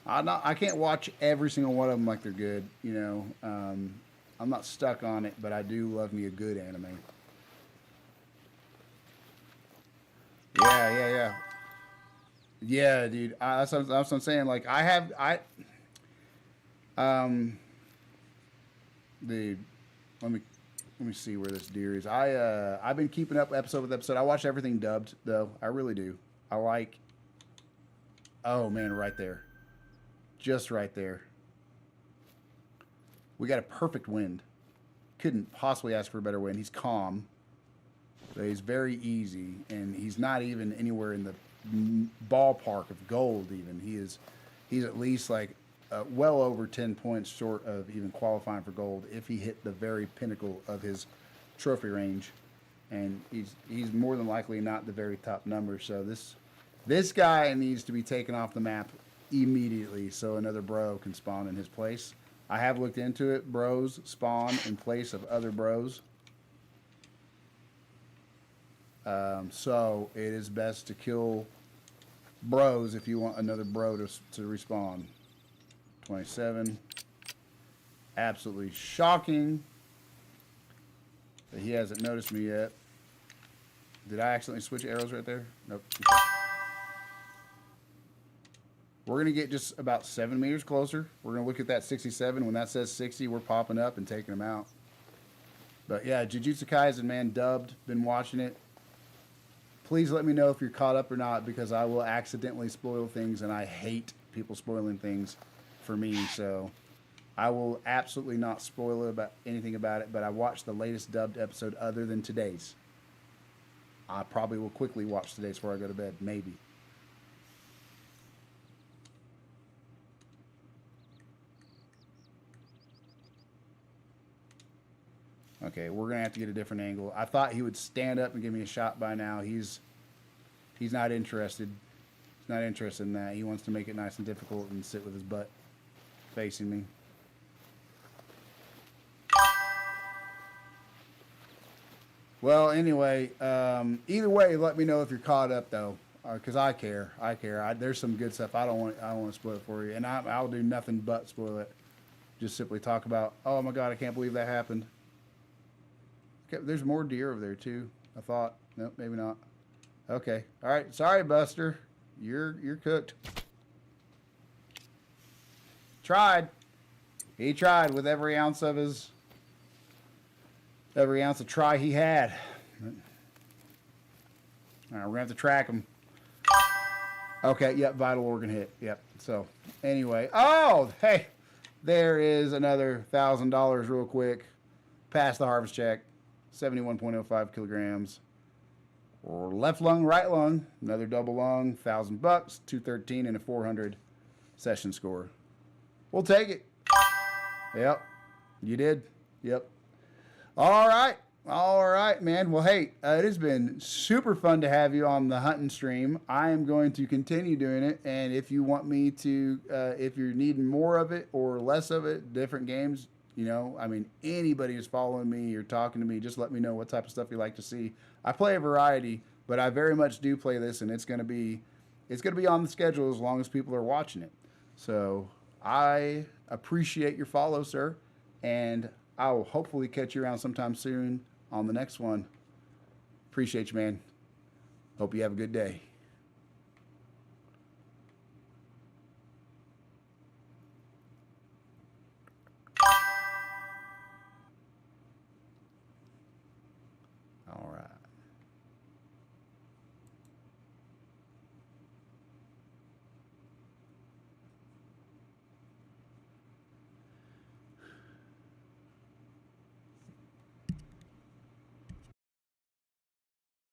I can't watch every single one of them like they're good, you know. I'm not stuck on it, but I do love me a good anime. Yeah, dude. That's what I'm saying. Like dude, let me see where this deer is. I've been keeping up episode with episode. I watch everything dubbed though. I really do. I like. Oh man, right there, just right there. We got a perfect wind. Couldn't possibly ask for a better wind. He's calm, but he's very easy, and he's not even anywhere in the ballpark of gold. Even he's at least like well over 10 points short of even qualifying for gold if he hit the very pinnacle of his trophy range, and he's more than likely not the very top number. So this guy needs to be taken off the map immediately so another bro can spawn in his place. I have looked into it. Bros spawn in place of other bros. So it is best to kill bros if you want another bro to respawn. 27. Absolutely shocking that he hasn't noticed me yet. Did I accidentally switch arrows right there? Nope. We're going to get just about 7 meters closer. We're going to look at that 67. When that says 60, we're popping up and taking them out. But yeah, Jujutsu Kaisen, man, dubbed. Been watching it. Please let me know if you're caught up or not, because I will accidentally spoil things, and I hate people spoiling things for me. So I will absolutely not spoil about anything about it, but I watched the latest dubbed episode other than today's. I probably will quickly watch today's before I go to bed, maybe. Okay, we're gonna have to get a different angle. I thought he would stand up and give me a shot by now. He's not interested. He's not interested in that. He wants to make it nice and difficult and sit with his butt facing me. Well, anyway, either way, let me know if you're caught up though, because I care. There's some good stuff. I don't want to spoil it for you, and I'll do nothing but spoil it. Just simply talk about, oh my God, I can't believe that happened. Okay, there's more deer over there too. I thought, nope, maybe not. Okay, all right. Sorry, Buster, you're cooked. Tried. He tried with every ounce of try he had. All right, we're gonna have to track him. Okay, yep, vital organ hit. Yep. So anyway, oh hey, there is another $1,000 real quick. Pass the harvest check. 71.05 kilograms. Or left lung, right lung, another double lung, $1,000, 213 and a 400 session score. We'll take it. Yep, you did. Yep. All right, man. Well, hey, it has been super fun to have you on the hunting stream. I am going to continue doing it, and if you want me to, if you're needing more of it or less of it, different games, you know, I mean, anybody who's following me or talking to me, just let me know what type of stuff you like to see. I play a variety, but I very much do play this, and it's gonna be on the schedule as long as people are watching it. So I appreciate your follow, sir, and I will hopefully catch you around sometime soon on the next one. Appreciate you, man. Hope you have a good day.